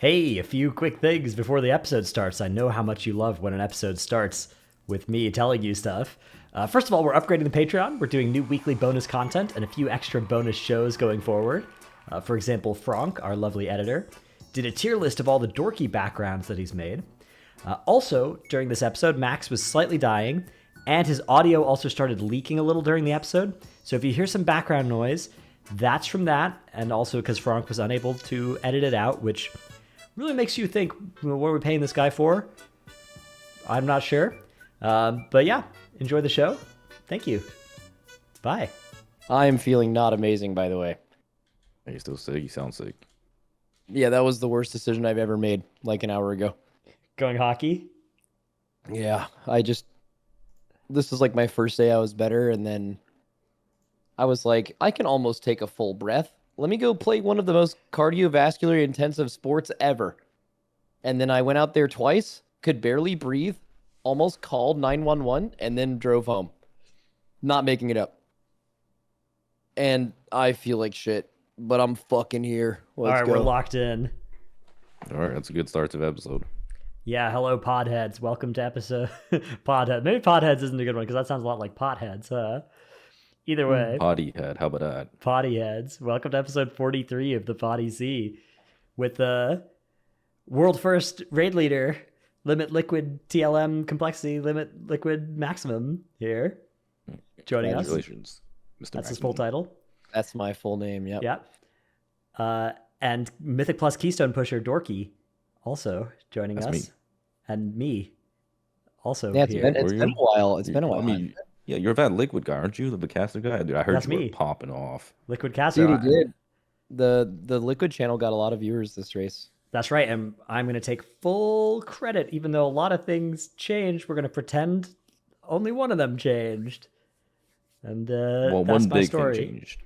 Hey, a few quick things before the episode starts. I know how much you love when an episode starts with me telling you stuff. First of all, we're upgrading the Patreon. We're doing new weekly bonus content and a few extra bonus shows going forward. For example, Frank, our lovely editor, did a tier list of all the Dorki backgrounds that he's made. Also, during this episode, Max was slightly dying, and his audio also started leaking a little during the episode. So if you hear some background noise, that's from that, and also because Frank was unable to edit it out, which really makes you think, well, what are we paying this guy for? I'm not sure. But yeah, enjoy the show. Thank you. Bye. I am feeling not amazing, by the way. Are you still sick? You sound sick. Yeah, that was the worst decision I've ever made, like an hour ago. Going hockey? Yeah, this is like my first day I was better, and then I was like, I can almost take a full breath. Let me go play one of the most cardiovascular intensive sports ever. And then I went out there twice, could barely breathe, almost called 911, and then drove home. Not making it up. And I feel like shit, but I'm fucking here. All right, we're locked in. All right, that's a good start to the episode. Yeah, hello, podheads. Welcome to episode podhead. Maybe podheads isn't a good one because that sounds a lot like potheads, huh? Either way, Potty head. How about that? potty heads. Welcome to episode 43 of the PoddyC with the world first raid leader, limit liquid TLM complexity, limit liquid maximum here. Joining us. Congratulations, Mr. That's his full title. That's my full name, yep. Yeah. And Mythic Plus Keystone Pusher Dorki also joining That's us. me. And me also Yeah, here. it's been a while. It's been a while. I mean, yeah, you're that liquid guy, aren't you? The caster guy? Dude, I heard That's you were me. popping off. Liquid Caster. Dude, he did. The Liquid channel got a lot of viewers this race. That's right, and I'm going to take full credit, even though a lot of things changed. We're going to pretend only one of them changed. And Well, that's one my big story. thing changed.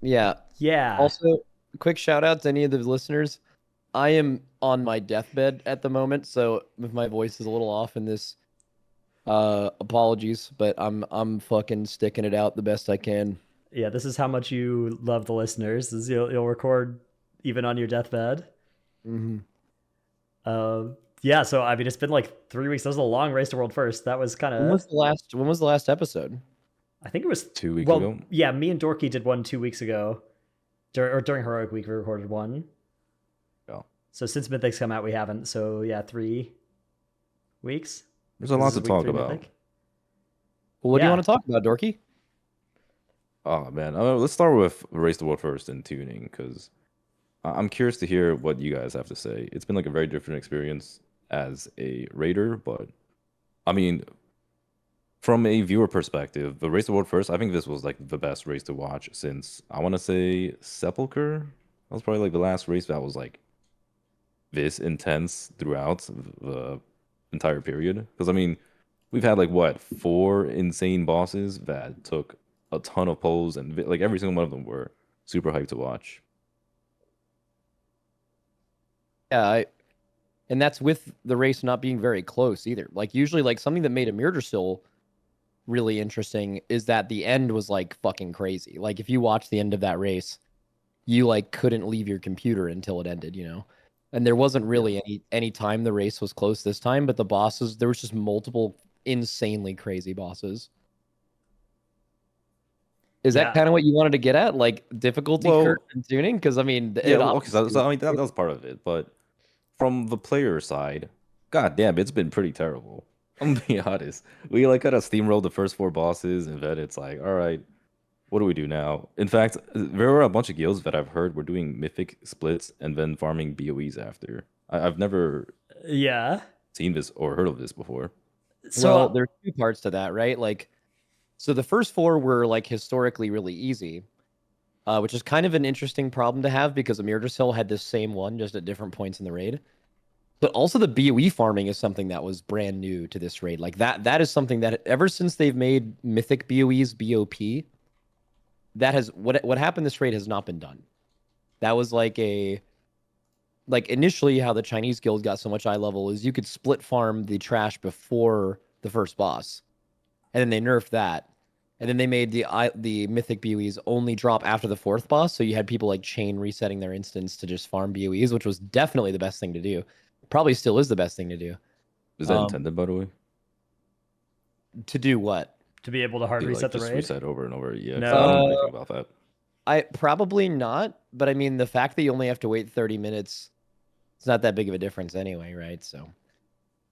Yeah. Yeah. Also, quick shout out to any of the listeners. I am on my deathbed at the moment, so if my voice is a little off in this, apologies, but I'm fucking sticking it out the best I can. Yeah, this is how much you love the listeners. Is you'll record even on your deathbed. Mm-hmm. Yeah, so I mean, it's been like 3 weeks. That was a long race to world first. That was kind When of. was the last episode? I think it was 2 weeks ago. Yeah, me and Dorki did one 2 weeks ago. During Heroic Week, we recorded one. Yeah. So since Mythic's come out, we haven't. So yeah, 3 weeks. There's a lot This to is week talk 3 about. Mythic. Well, what do you Yeah. want to talk about, Dorky? Oh, man. Let's start with Race the World first and tuning, because I'm curious to hear what you guys have to say. It's been like a very different experience as a raider, but I mean, from a viewer perspective, the Race the World first, I think this was like the best race to watch since, I want to say, Sepulcher. That was probably like the last race that was like this intense throughout the entire period. Because I mean, we've had like what, 4 insane bosses that took a ton of polls, and like every single one of them were super hyped to watch. Yeah, and that's with the race not being very close either. Like usually, like something that made a Murdersill really interesting is that the end was like fucking crazy. Like if you watch the end of that race, you like couldn't leave your computer until it ended, you know. And there wasn't really any time the race was close this time, but the bosses, there was just multiple insanely crazy bosses. Is that kind of what you wanted to get at, like difficulty curve and tuning? Because I mean, yeah, okay, so I mean that was part of it, but from the player side, god damn, it's been pretty terrible. I'm gonna be honest. We like kind of steamrolled the first 4 bosses, and then it's like, all right, what do we do now? In fact, there were a bunch of guilds that I've heard were doing mythic splits and then farming BOEs after. I've never seen this or heard of this before. So well, there's 2 parts to that, right? Like, so the first 4 were like historically really easy, which is kind of an interesting problem to have because Murdersill had this same one just at different points in the raid. But also the BOE farming is something that was brand new to this raid. Like that is something that ever since they've made Mythic BOEs BOP, that has what happened this raid has not been done. That was like initially how the Chinese guild got so much eye level is you could split farm the trash before the first boss. And then they nerfed that. And then they made the Mythic BoEs only drop after the 4th boss, so you had people like chain resetting their instance to just farm BoEs, which was definitely the best thing to do. Probably still is the best thing to do. Is that intended, by the way? To do what? To be able to hard To, reset like, the just raid? reset over and over. Yeah, 'cause No. I don't know anything about that. I probably not, but I mean the fact that you only have to wait 30 minutes, it's not that big of a difference anyway, right? So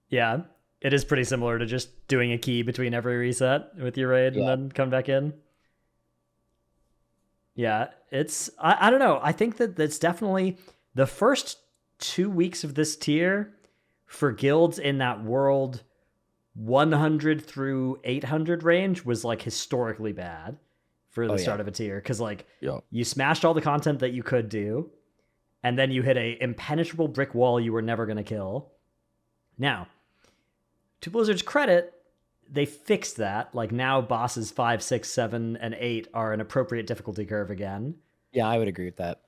Yeah, it is pretty similar to just doing a key between every reset with your raid and then come back in. Yeah, it's I don't know. I think that that's definitely the first 2 weeks of this tier for guilds in that world 100 through 800 range was like historically bad for the start of a tier, because like you smashed all the content that you could do, and then you hit a impenetrable brick wall you were never going to kill. Now, to Blizzard's credit, they fixed that. Like now bosses 5, 6, 7, and 8 are an appropriate difficulty curve again. yeah, I would agree with that.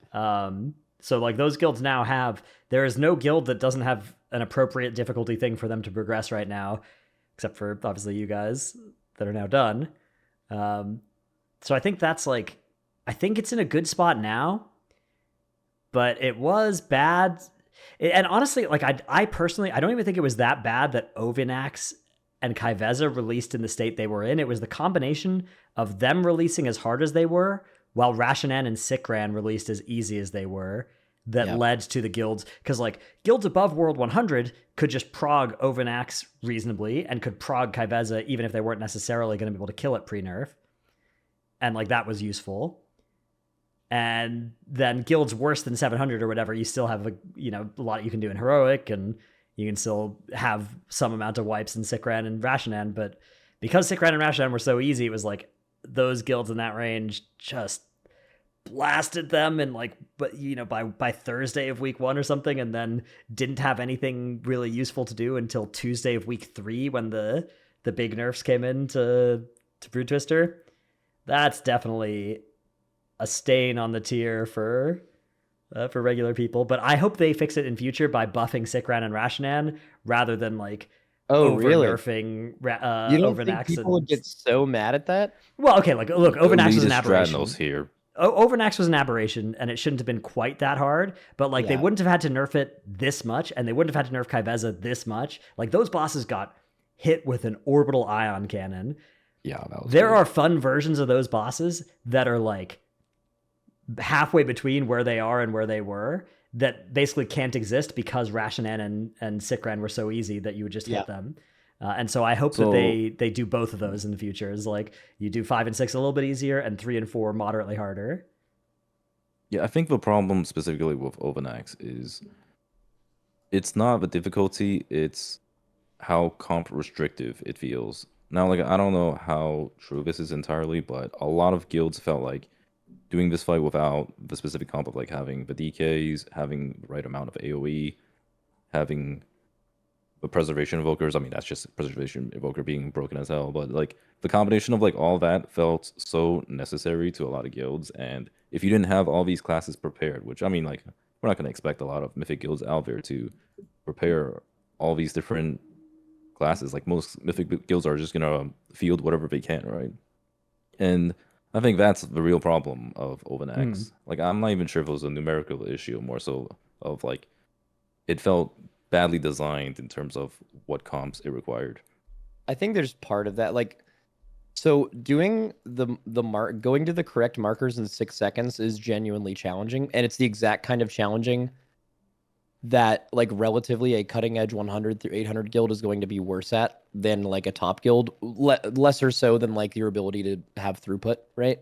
So like those guilds now have, there is no guild that doesn't have an appropriate difficulty thing for them to progress right now, except for obviously you guys that are now done. So I think that's like, I think it's in a good spot now, but it was bad. And honestly, like I personally, I don't even think it was that bad that Ovi'nax and Ky'veza released in the state they were in. It was the combination of them releasing as hard as they were, while Rashanan and Sikran released as easy as they were, that led to the guilds. Because like guilds above World 100 could just prog Ovi'nax reasonably and could prog Ky'veza even if they weren't necessarily going to be able to kill it pre-nerf. And like that was useful. And then guilds worse than 700 or whatever, you still have a lot you can do in heroic, and you can still have some amount of wipes in Sikran and Rashanan. But because Sikran and Rashanan were so easy, it was like those guilds in that range just blasted them, and like, but by Thursday of week 1 or something, and then didn't have anything really useful to do until Tuesday of week 3 when the big nerfs came in to Brood Twister. That's definitely a stain on the tier for regular people. But I hope they fix it in future by buffing Sikran and Rashanan rather than like nerfing you don't think Ovi'nax. People would get so mad at that? Well, okay, like look, Ovi'nax is an aberration. Dratnos here. Ovi'nax was an aberration, and it shouldn't have been quite that hard. But like they wouldn't have had to nerf it this much, and they wouldn't have had to nerf Ky'veza this much. Like those bosses got hit with an orbital ion cannon. Yeah, that was there great. are fun versions of those bosses that are like halfway between where they are and where they were, that basically can't exist because Rashanan and Sikran were so easy that you would just hit them. And so I hope that they do both of those in the future. Is like you do 5 and 6 a little bit easier, and 3 and 4 moderately harder. Yeah, I think the problem specifically with Ovi'nax is it's not the difficulty, it's how comp restrictive it feels. Now, like, I don't know how true this is entirely, but a lot of guilds felt like doing this fight without the specific comp of like having the DKs, having the right amount of AoE, having the preservation invokers. I mean, that's just preservation invoker being broken as hell, but like the combination of like all that felt so necessary to a lot of guilds. And if you didn't have all these classes prepared, which I mean, like, we're not going to expect a lot of mythic guilds out there to prepare all these different classes. Like most mythic guilds are just gonna field whatever they can, right? And I think that's the real problem of Ovi'nax. Like, I'm not even sure if it was a numerical issue, more so of like it felt badly designed in terms of what comps it required. I think there's part of that. Like, so doing going to the correct markers in 6 seconds is genuinely challenging, and it's the exact kind of challenging that like relatively a cutting edge 100 through 800 guild is going to be worse at than like a top guild, lesser so than like your ability to have throughput, right?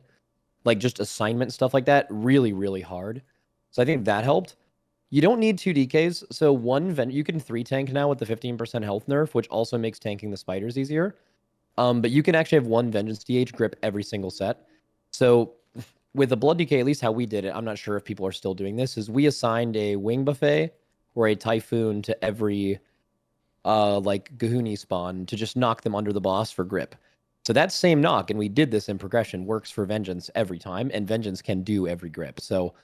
Like just assignment stuff like that, really, really hard. So I think that helped. You don't need 2 DKs. So you can 3 tank now with the 15% health nerf, which also makes tanking the spiders easier. But you can actually have 1 Vengeance DH grip every single set. So with a Blood DK, at least how we did it, I'm not sure if people are still doing this, is we assigned a Wing Buffet or a Typhoon to every like Gahuni spawn to just knock them under the boss for grip. So that same knock, and we did this in progression, works for Vengeance every time, and Vengeance can do every grip. So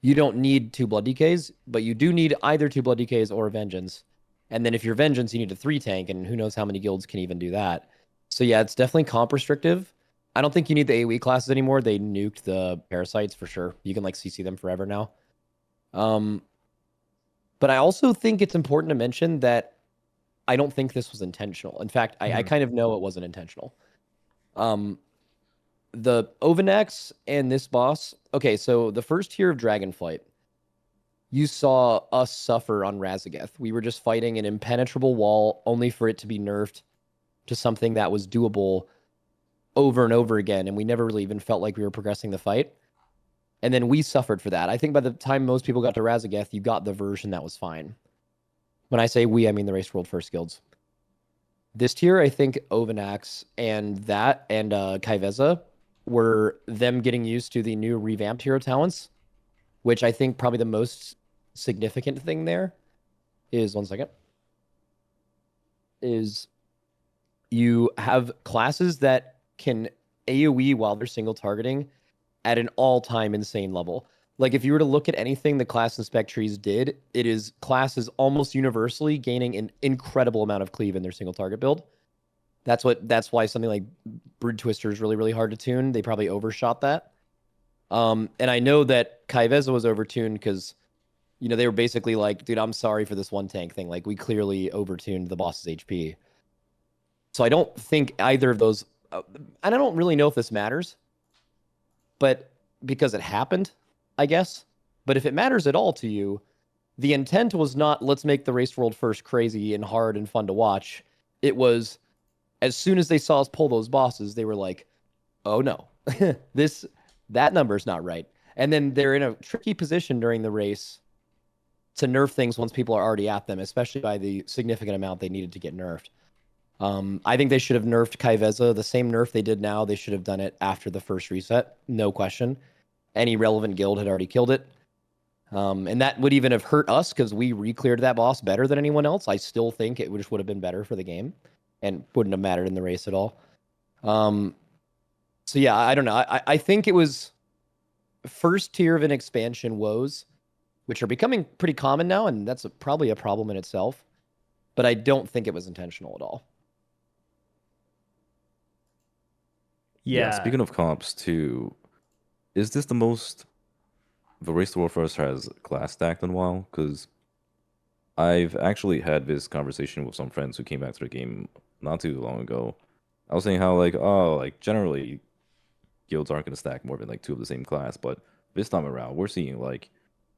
you don't need 2 Blood DKs, but you do need either 2 Blood DKs or Vengeance. And then if you're Vengeance, you need a 3 tank, and who knows how many guilds can even do that. So yeah, it's definitely comp restrictive. I don't think you need the AoE classes anymore. They nuked the parasites for sure. You can like CC them forever now. But I also think it's important to mention that I don't think this was intentional. In fact, I kind of know it wasn't intentional. The Ovi'nax and this boss. Okay, so the first tier of Dragonflight, you saw us suffer on Razageth. We were just fighting an impenetrable wall, only for it to be nerfed to something that was doable over and over again, and we never really even felt like we were progressing the fight. And then we suffered for that. I think by the time most people got to Razageth, you got the version that was fine. When I say we, I mean the Race World First Guilds. This tier, I think Ovi'nax and Ky'veza were them getting used to the new revamped hero talents, which I think probably the most significant thing there is, one second, is you have classes that can AoE while they're single targeting at an all-time insane level. Like if you were to look at anything the class and spec trees did, it is classes almost universally gaining an incredible amount of cleave in their single target build. That's why something like Brood Twister is really, really hard to tune. They probably overshot that. And I know that Ky'veza was overtuned because, you know, they were basically like, dude, I'm sorry for this one tank thing. Like we clearly overtuned the boss's HP. So I don't think either of those, and I don't really know if this matters, but because it happened, I guess. But if it matters at all to you, the intent was not, let's make the Race World First crazy and hard and fun to watch. It was, as soon as they saw us pull those bosses, they were like, oh no, that number's not right. And then they're in a tricky position during the race to nerf things once people are already at them, especially by the significant amount they needed to get nerfed. I think they should have nerfed Ky'veza. The same nerf they did now, they should have done it after the first reset. No question. Any relevant guild had already killed it. And that would even have hurt us because we re-cleared that boss better than anyone else. I still think it just would have been better for the game and wouldn't have mattered in the race at all. So yeah, I don't know. I think it was first tier of an expansion woes, which are becoming pretty common now, and that's probably a problem in itself. But I don't think it was intentional at all. Yeah. Speaking of comps too, is this the most the Race to War First has class stacked in a while? Because I've actually had this conversation with some friends who came back to the game not too long ago. I was saying how like generally guilds aren't going to stack more than like two of the same class, but this time around we're seeing like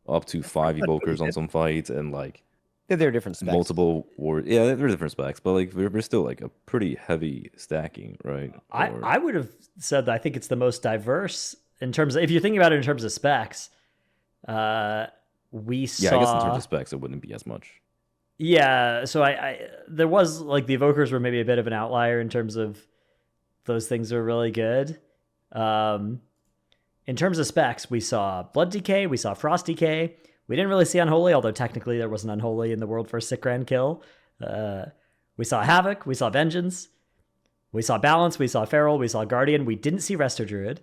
up to 5 evokers on some fights and like They're different specs. multiple war. Yeah, they're different specs, but like they're still like a pretty heavy stacking, right? I would have said that I think it's the most diverse in terms of, if you're thinking about it in terms of specs. We saw. Yeah, I guess in terms of specs, it wouldn't be as much. Yeah, so I there was like the evokers were maybe a bit of an outlier in terms of those things are really good. In terms of specs, we saw Blood Decay, we saw Frost Decay. We didn't really see Unholy, although technically there was an Unholy in the World First Sick Grand Kill. We saw Havoc, we saw Vengeance, we saw Balance, we saw Feral, we saw Guardian. We didn't see Resto Druid.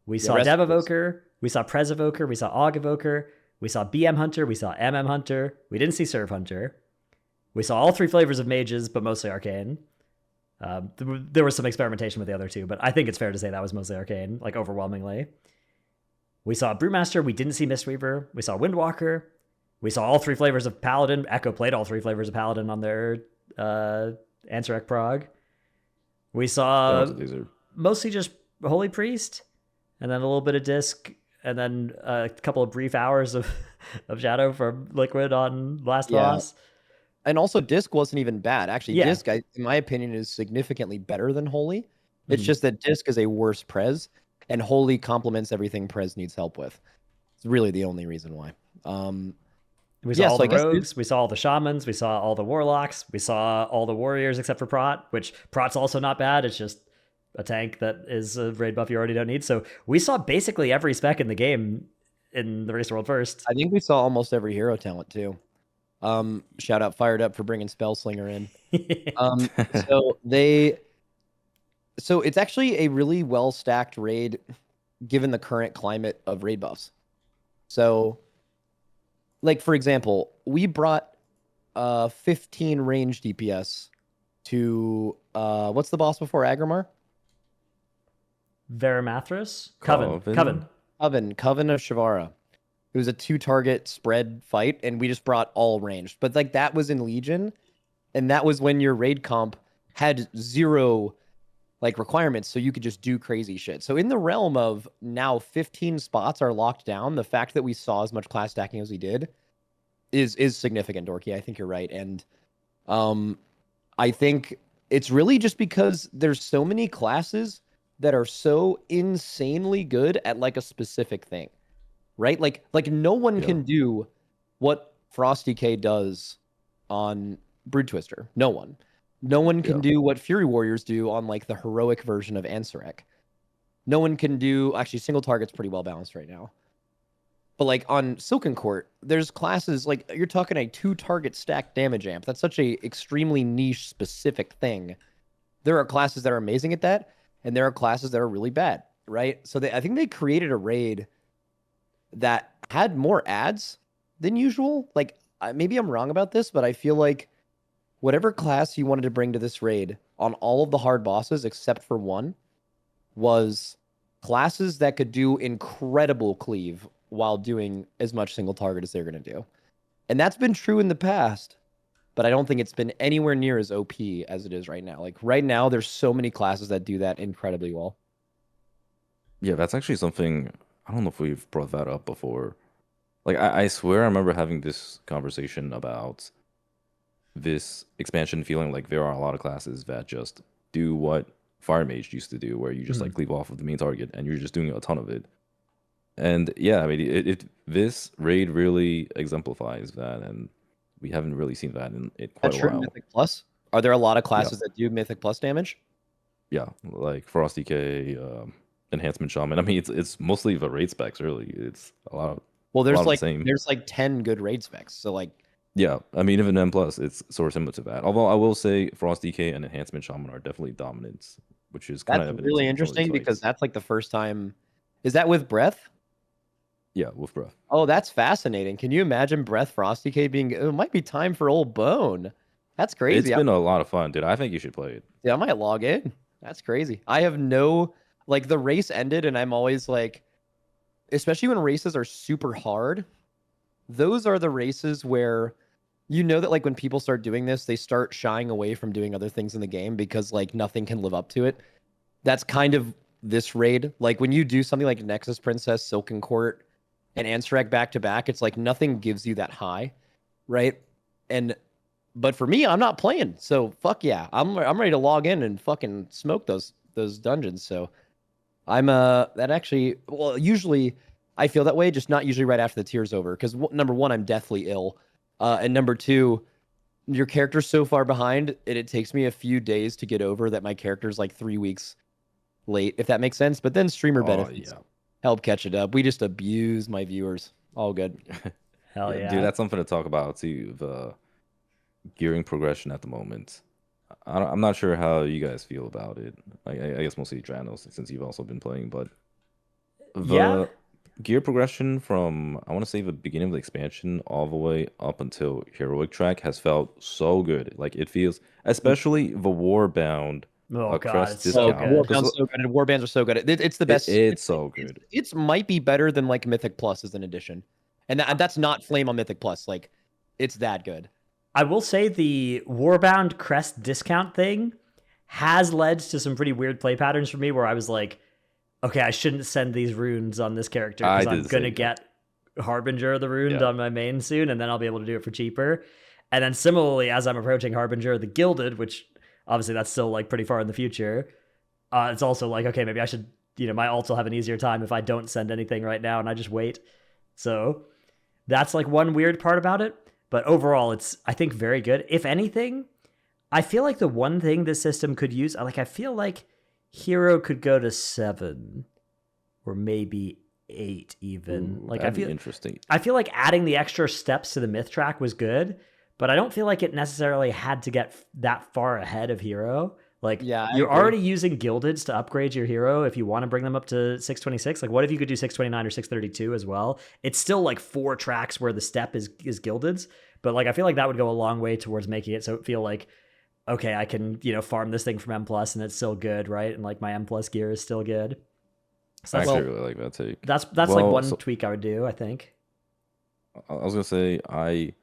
We saw Dev Evoker, we saw Prez Evoker, we saw Aug Evoker, we saw BM Hunter, we saw MM Hunter. We didn't see Serve Hunter. We saw all 3 flavors of mages, but mostly arcane. There was some experimentation with the other 2, but I think it's fair to say that was mostly arcane, like overwhelmingly. We saw Brewmaster. We didn't see Mistweaver. We saw Windwalker. We saw all 3 flavors of Paladin. Echo played all 3 flavors of Paladin on their Ansurek prog. We saw mostly just Holy Priest, and then a little bit of Disc, and then a couple of brief hours of Shadow from Liquid on last boss. And also, Disc wasn't even bad. Actually, Yeah. Disc, in my opinion, is significantly better than Holy. It's just that Disc is a worse Prez, and Holy complements everything Prez needs help with. It's really the only reason why. We saw all the rogues, we saw all the shamans, we saw all the warlocks, we saw all the warriors except for Prot, which Prot's also not bad. It's just a tank that is a raid buff you already don't need. So we saw basically every spec in the game in the Race to World First. I think we saw almost every hero talent too. Shout out Fired Up for bringing Spellslinger in. So it's actually a really well stacked raid given the current climate of raid buffs. So, like for example, we brought 15 range DPS to what's the boss before Agrimar? Veramathras? Coven. Coven of Shavara. It was a 2-target spread fight, and we just brought all ranged. But like that was in Legion, and that was when your raid comp had 0 like requirements, so you could just do crazy shit. So in the realm of now 15 spots are locked down, the fact that we saw as much class stacking as we did is significant, Dorky. I think you're right. And I think it's really just because there's so many classes that are so insanely good at like a specific thing, right? Like no one can do what Frosty K does on Brood Twister. No one. No one can do what Fury Warriors do on like the heroic version of Ansurek. No one can do, actually single target's pretty well balanced right now. But like on Silken Court, there's classes like you're talking a 2-target stack damage amp. That's such a extremely niche specific thing. There are classes that are amazing at that, and there are classes that are really bad, right? So I think they created a raid that had more ads than usual. Like maybe I'm wrong about this, but I feel like whatever class you wanted to bring to this raid on all of the hard bosses except for one was classes that could do incredible cleave while doing as much single target as they're going to do. And that's been true in the past, but I don't think it's been anywhere near as OP as it is right now. Like right now, there's so many classes that do that incredibly well. Yeah, that's actually something, I don't know if we've brought that up before. Like, I swear I remember having this conversation about this expansion feeling like there are a lot of classes that just do what Fire Mage used to do, where you just like cleave off of the main target and you're just doing a ton of it. And yeah, I mean, this raid really exemplifies that, and we haven't really seen that in quite a while. Mythic Plus? Are there a lot of classes that do Mythic Plus damage? Yeah, like Frosty K, Enhancement Shaman. I mean, it's mostly the raid specs, really. It's a lot of there's like 10 good raid specs. So like yeah, I mean, even M plus, it's sort of similar to that. Although I will say Frosty K and Enhancement Shaman are definitely dominant, which is kind of really interesting because that's like the first time. Is that with Breath? Yeah, with Breath. Oh, that's fascinating. Can you imagine Breath Frosty K being? It might be time for old Bone. That's crazy. It's been a lot of fun, dude. I think you should play it. Yeah, I might log in. That's crazy. I have no like the race ended, and I'm always like, especially when races are super hard. Those are the races where you know that like when people start doing this, they start shying away from doing other things in the game because like nothing can live up to it. That's kind of this raid. Like when you do something like Nexus Princess, Silken Court, and Ansurek back to back, it's like nothing gives you that high, right? But for me, I'm not playing, so fuck yeah, I'm ready to log in and fucking smoke those dungeons. So I'm that actually, well, usually I feel that way, just not usually right after the tier's over, because number one, I'm deathly ill, and number two, your character's so far behind, and it takes me a few days to get over that my character's like 3 weeks late, if that makes sense. But then streamer benefits help catch it up. We just abuse my viewers. All good. Hell yeah. Dude, that's something to talk about too. The gearing progression at the moment. I'm not sure how you guys feel about it. I guess mostly Dratnos, since you've also been playing, but the gear progression from, I want to say, the beginning of the expansion all the way up until Heroic Track has felt so good. Like it feels, especially the Warbound. Oh god, it's so good. Warbound's so good. Warbands are so good. It's the best. It's so good. It's might be better than like Mythic Plus as an addition, and that's not flame on Mythic Plus. Like, it's that good. I will say the Warbound crest discount thing has led to some pretty weird play patterns for me, where I was like, okay, I shouldn't send these runes on this character because I'm gonna get Harbinger of the Rune on my main soon, and then I'll be able to do it for cheaper. And then similarly, as I'm approaching Harbinger of the Gilded, which obviously that's still like pretty far in the future, it's also like, okay, maybe I should, my alts will have an easier time if I don't send anything right now and I just wait. So that's like one weird part about it. But overall, it's, I think, very good. If anything, I feel like the one thing this system could use, I feel like Hero could go to 7 or maybe 8 even. Ooh, like that'd be interesting. I feel like adding the extra steps to the myth track was good, but I don't feel like it necessarily had to get that far ahead of Hero. Like, you're already using Gildeds to upgrade your hero if you want to bring them up to 626. Like, what if you could do 629 or 632 as well? It's still like 4 tracks where the step is Gildeds, but like I feel like that would go a long way towards making it so it feel like, okay, I can, farm this thing from M+, and it's still good, right? And like my M+ gear is still good. So I that's actually really like that take. that's like Well, one so tweak I would do, I think. I was gonna say I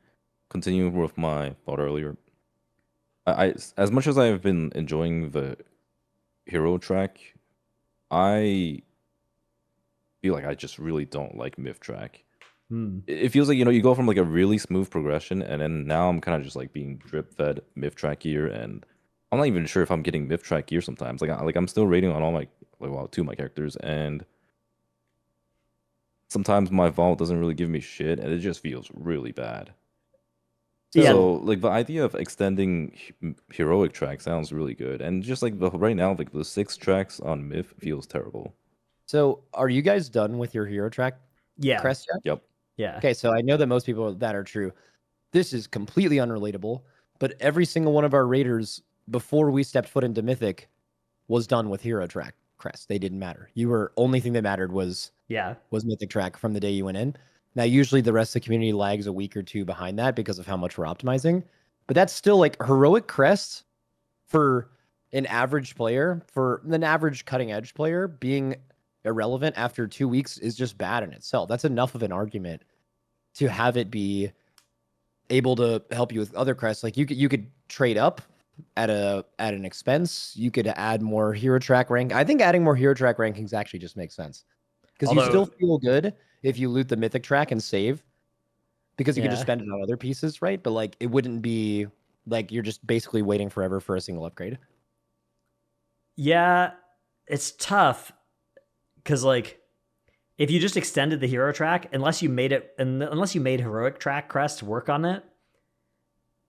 continue with my thought earlier. I as much as I've been enjoying the hero track, I feel like I just really don't like myth track. Hmm. It feels like, you go from like a really smooth progression, and then now I'm kind of just like being drip fed myth track gear, and I'm not even sure if I'm getting myth track gear sometimes. Like I'm still rating on all my two of my characters, and sometimes my vault doesn't really give me shit, and it just feels really bad. Yeah. So like the idea of extending heroic track sounds really good, and just like right now, like the 6 tracks on myth feels terrible. So, are you guys done with your hero track Yeah. crest yet? Yep. Yeah. Okay, so I know that most people that are true. This is completely unrelatable, but every single one of our raiders before we stepped foot into Mythic was done with hero track crest. They didn't matter. You were only thing that mattered was Yeah. Mythic track from the day you went in. Now, usually the rest of the community lags a week or two behind that because of how much we're optimizing, but that's still like heroic crest for an average player, for an average cutting edge player being irrelevant after 2 weeks is just bad in itself. That's enough of an argument to have it be able to help you with other crests. Like you could trade up at an expense. You could add more hero track rank. I think adding more hero track rankings actually just makes sense because you still feel good if you loot the mythic track and save because you can just spend it on other pieces, right? But like it wouldn't be like you're just basically waiting forever for a single upgrade. Yeah, it's tough because like if you just extended the hero track, unless you made heroic track crest work on it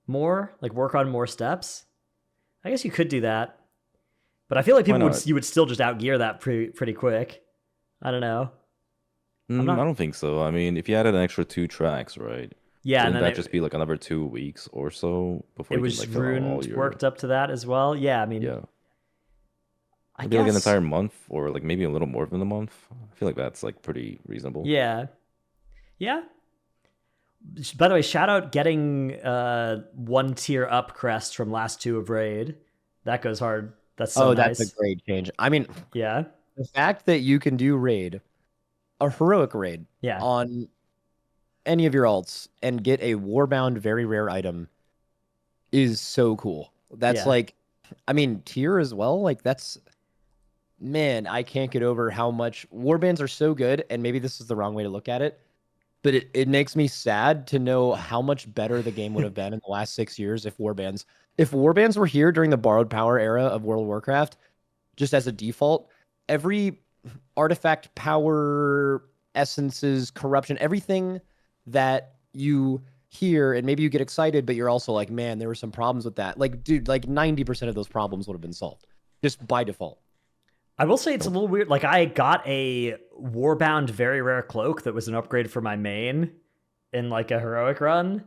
more, like work on more steps, I guess you could do that. But I feel like you would still just outgear that pretty quick. I don't know. I don't think so. I mean, if you added an extra 2 tracks, right? Yeah, wouldn't and then that just be like another 2 weeks or so before it you was can like fill out all runes your worked up to that as well. Yeah, I mean, yeah. I It'd be like an guess entire month or like maybe a little more than a month. I feel like that's like pretty reasonable. yeah, yeah. By the way, shout out getting 1 tier up crest from last 2 of raid. That goes hard. That's so nice. That's a great change. I mean, yeah, the fact that you can do raid, a heroic raid, yeah, on any of your alts and get a warbound very rare item is so cool. That's like, I mean, tier as well. Like that's, man, I can't get over how much warbands are so good. And maybe this is the wrong way to look at it, but it makes me sad to know how much better the game would have been in the last 6 years if warbands were here during the borrowed power era of World of Warcraft, just as a default. Every artifact, power, essences, corruption, everything that you hear, and maybe you get excited, but you're also like, man, there were some problems with that. Like, dude, like 90% of those problems would have been solved just by default. I will say it's a little weird. Like I got a warbound very rare cloak that was an upgrade for my main in like a heroic run.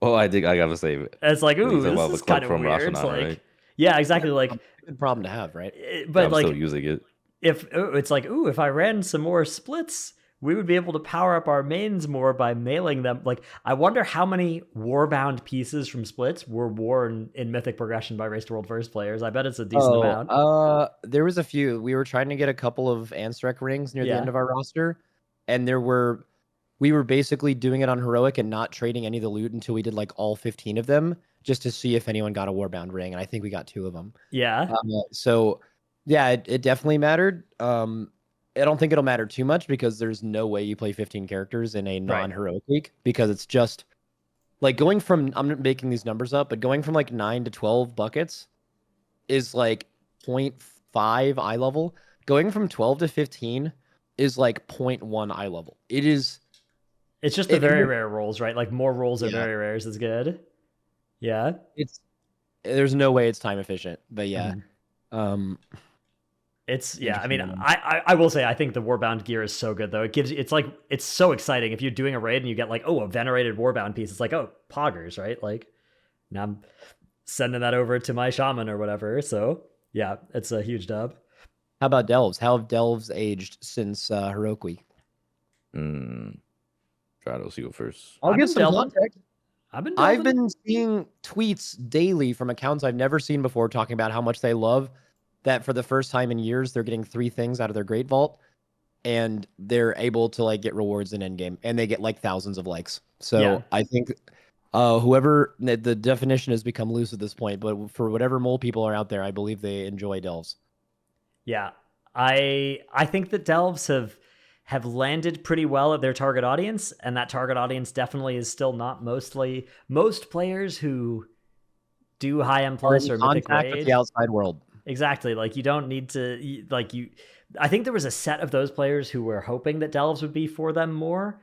Oh, I gotta say, it's like, ooh, this is kind of weird. It's like, right? yeah, exactly. Like, it's a good problem to have, right? But I'm like, still using it. It's like, ooh, if I ran some more splits, we would be able to power up our mains more by mailing them. Like, I wonder how many warbound pieces from splits were worn in Mythic progression by Race to World First players. I bet it's a decent amount. There was a few. We were trying to get a couple of Ansurek rings near the end of our roster, and we were basically doing it on heroic and not trading any of the loot until we did like all 15 of them, just to see if anyone got a warbound ring, and I think we got 2 of them. Yeah. So yeah, it definitely mattered. I don't think it'll matter too much because there's no way you play 15 characters in a non-heroic week because it's just like going from, I'm making these numbers up, but going from like 9 to 12 buckets is like 0.5 eye level. Going from 12 to 15 is like 0.1 eye level. It's just the very rare rolls, right? Like more rolls of very rares is good. Yeah. There's no way it's time efficient, but yeah. I mean, I will say I think the warbound gear is so good though. It's so exciting if you're doing a raid and you get like, oh, a venerated warbound piece. It's like, oh, poggers, right? Like now I'm sending that over to my shaman or whatever. So yeah, it's a huge dub. How about delves? How have delves aged since heroic week? Dratnos, you go first. I'll give some context. I've been seeing tweets daily from accounts I've never seen before talking about how much they love that for the first time in years they're getting 3 things out of their Great Vault. and they're able to like get rewards in endgame, and they get like thousands of likes. So Yeah. I think whoever the definition has become loose at this point, but for whatever mole people are out there, I believe they enjoy delves. Yeah, I think that delves have landed pretty well at their target audience, and that target audience definitely is still not most players who do high M plus or mythic Contact with raid. the outside world. Exactly. Like you don't need to like you. I think there was a set of those players who were hoping that delves would be for them more,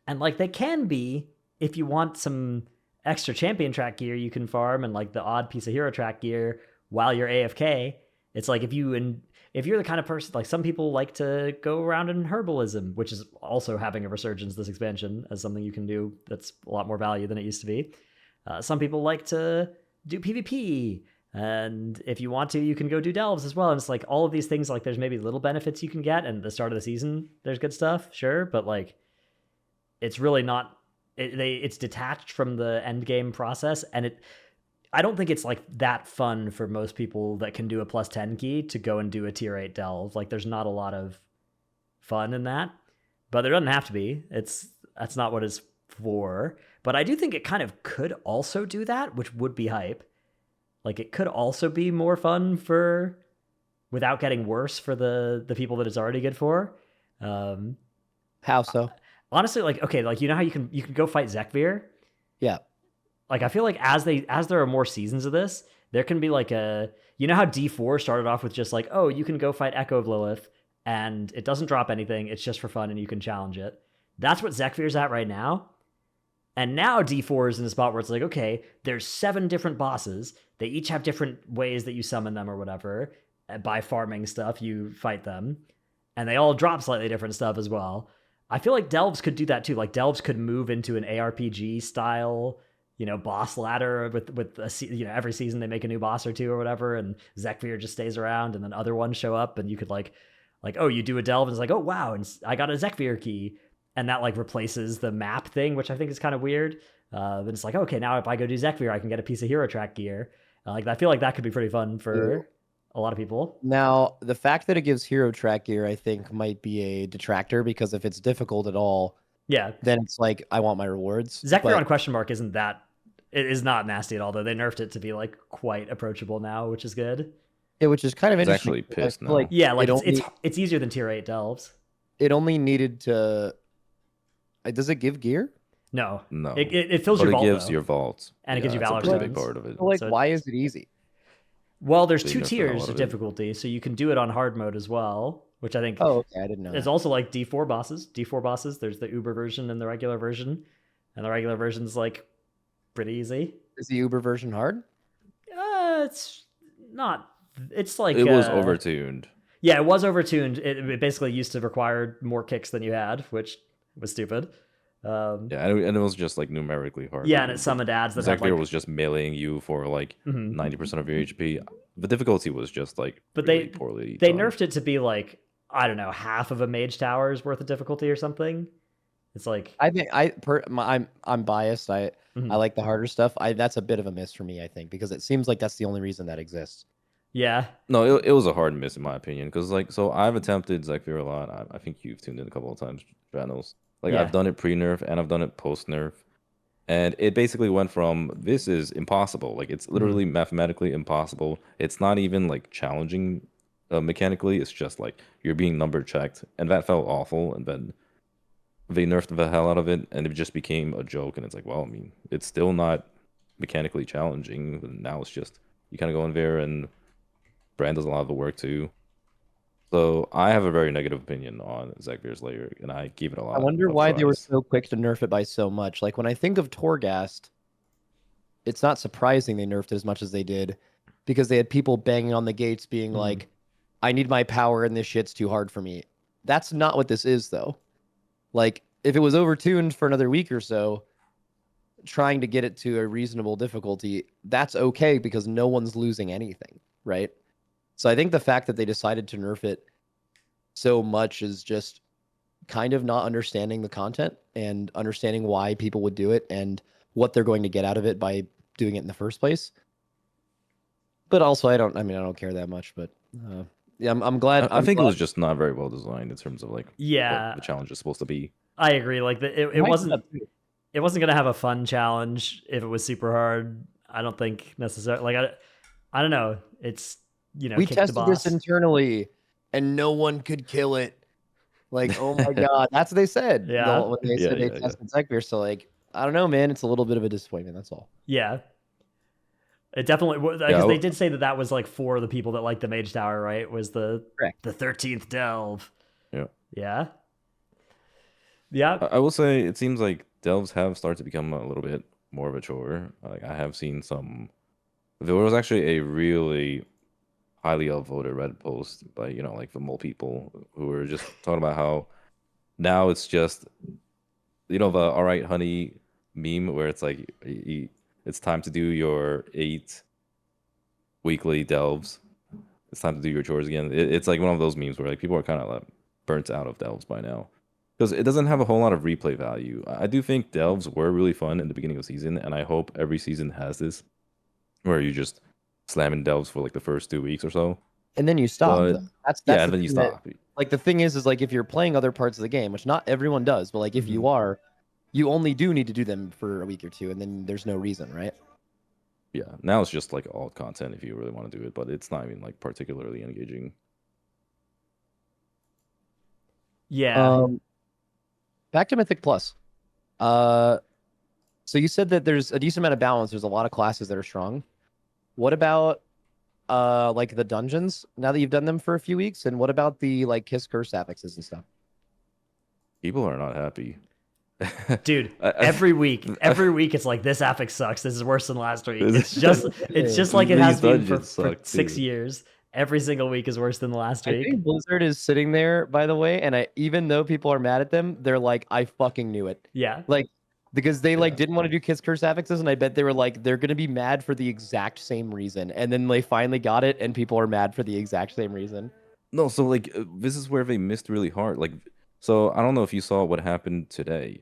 and like they can be if you want some extra champion track gear you can farm and like the odd piece of hero track gear while you're AFK. It's like if you're the kind of person like some people like to go around in herbalism, which is also having a resurgence this expansion as something you can do that's a lot more value than it used to be. Some people like to do PvP. And if you want to, you can go do delves as well. And it's like all of these things, like there's maybe little benefits you can get. And at the start of the season, there's good stuff, sure. But like, it's really not, it's detached from the end game process. And I don't think it's like that fun for most people that can do a plus 10 key to go and do a tier 8 delve. Like there's not a lot of fun in that, but there doesn't have to be. That's not what it's for. But I do think it kind of could also do that, which would be hype. Like it could also be more fun for without getting worse for the people that it's already good for. How so? Honestly, like okay, like you know how you can go fight Zek'vir? Yeah. Like I feel like as there are more seasons of this, there can be like a you know how D4 started off with just like, oh, you can go fight Echo of Lilith and it doesn't drop anything, it's just for fun and you can challenge it. That's what Zek'vir's at right now. And now D4 is in a spot where it's like, okay, there's 7 different bosses. They each have different ways that you summon them or whatever. By farming stuff, you fight them. And they all drop slightly different stuff as well. I feel like delves could do that too. Like delves could move into an ARPG style, boss ladder with every season they make a new boss or two or whatever. And Zek'vir just stays around and then other ones show up and you could like, oh, you do a delve and it's like, oh, wow. And I got a Zek'vir key. And that like replaces the map thing, which I think is kind of weird. But it's like, okay, now if I go do Zek'vir, I can get a piece of hero track gear. Like I feel like that could be pretty fun for a lot of people. Now, the fact that it gives hero track gear, I think, might be a detractor because if it's difficult at all, yeah, then it's like I want my rewards. Zek'vir on question mark isn't that. It is not nasty at all, though. They nerfed it to be like quite approachable now, which is good. Yeah, which is kind of It's interesting. actually pissed now. Like, yeah, like it's easier than tier 8 delves. It only needed to. Does it give gear? No, No. It fills But your vault. it gives though. your vault. And it gives you that's Valor a pretty big Stones. part of it. So, like, So why is it easy? Well, there's So you 2 nerfed the hell tiers out of of it. difficulty, so you can do it on hard mode as well, which I think Oh, okay, I didn't know. is also like D4 bosses. D4 bosses, there's the Uber version and the regular version. And the regular version's like pretty easy. Is the Uber version hard? It's not. It's like It was overtuned. Yeah, it was overtuned. It basically used to require more kicks than you had, which was stupid. Yeah, and it was just like numerically hard. Yeah, and it summoned ads that had Zek'vir like. was just meleeing you for like Mhm. 90% of your HP. The difficulty was just like But really they poorly they done. nerfed it to be like I don't know half of a mage tower's worth of difficulty or something. It's like I think I'm biased. I like the harder stuff. That's a bit of a miss for me, I think, because it seems like that's the only reason that exists. yeah. No, it was a hard miss in my opinion because like so I've attempted Zek'vir a lot. I think you've tuned in a couple of times, Dratnos. Like Yeah. I've done it pre-nerf and I've done it post-nerf, and it basically went from this is impossible, like it's literally mathematically impossible. It's not even like challenging mechanically. It's just like you're being number checked, and that felt awful. And then they nerfed the hell out of it, and it just became a joke. And it's like, well, I mean, it's still not mechanically challenging. And now it's just you kind of go in there and Brand does a lot of the work too. So I have a very negative opinion on Zek'vir's layer, and I give it a lot. I wonder of why they were tries. so quick to nerf it by so much. Like when I think of Torghast, it's not surprising they nerfed it as much as they did, because they had people banging on the gates being like, "I need my power, and this shit's too hard for me." That's not what this is, though. Like if it was overtuned for another week or so, trying to get it to a reasonable difficulty, that's okay because no one's losing anything, right? So I think the fact that they decided to nerf it so much is just kind of not understanding the content and understanding why people would do it and what they're going to get out of it by doing it in the first place. But also, I don't care that much, but Yeah, I'm glad. I think it was just not very well designed in terms of like Yeah. what the challenge is supposed to be. I agree. Like it Might wasn't end up too. it wasn't gonna have a fun challenge if it was super hard. I don't think necessarily. Like I don't know. It's We kick the tested this boss. internally, and no one could kill it. Like, oh my god, that's what they said. Yeah. When they Yeah, said they yeah. tested Zek'vir, so like, I don't know, man. It's a little bit of a disappointment. That's all. Yeah. It definitely because Yeah, they did say that was like for the people that like the Mage Tower, right? Was the Correct. 13th delve. Yeah. Yeah. Yeah. I will say it seems like delves have started to become a little bit more of a chore. Like I have seen some. There was actually a really highly upvoted Reddit post by like the mole people who were just talking about how now it's just the all right honey meme where it's like it's time to do your 8 weekly delves. It's time to do your chores again. It's like one of those memes where like people are kind of like burnt out of delves by now because it doesn't have a whole lot of replay value. I do think delves were really fun in the beginning of the season, and I hope every season has this where you just slamming delves for like the first 2 weeks or so. And then you stop. But, That's yeah, the and then you thing that- stop. like the thing is like if you're playing other parts of the game, which not everyone does, but like if you are, you only do need to do them for a week or two, and then there's no reason, right? Yeah, now it's just like alt content if you really want to do it, but it's not even like particularly engaging. Yeah. Back to Mythic Plus. So you said that there's a decent amount of balance. There's a lot of classes that are strong. What about like the dungeons now that you've done them for a few weeks? And what about the like Kiss Curse affixes and stuff? People are not happy. Dude, every week it's like this affix sucks. This is worse than last week. It's just like it has been for 6 years. Every single week is worse than the last week. I think Blizzard is sitting there, by the way, and even though people are mad at them, they're like, I fucking knew it. Yeah. Like because they like didn't want to do Kiss Curse affixes, and I bet they were like, they're gonna be mad for the exact same reason. And then they finally got it, and people are mad for the exact same reason. No, so like this is where they missed really hard. Like, so I don't know if you saw what happened today.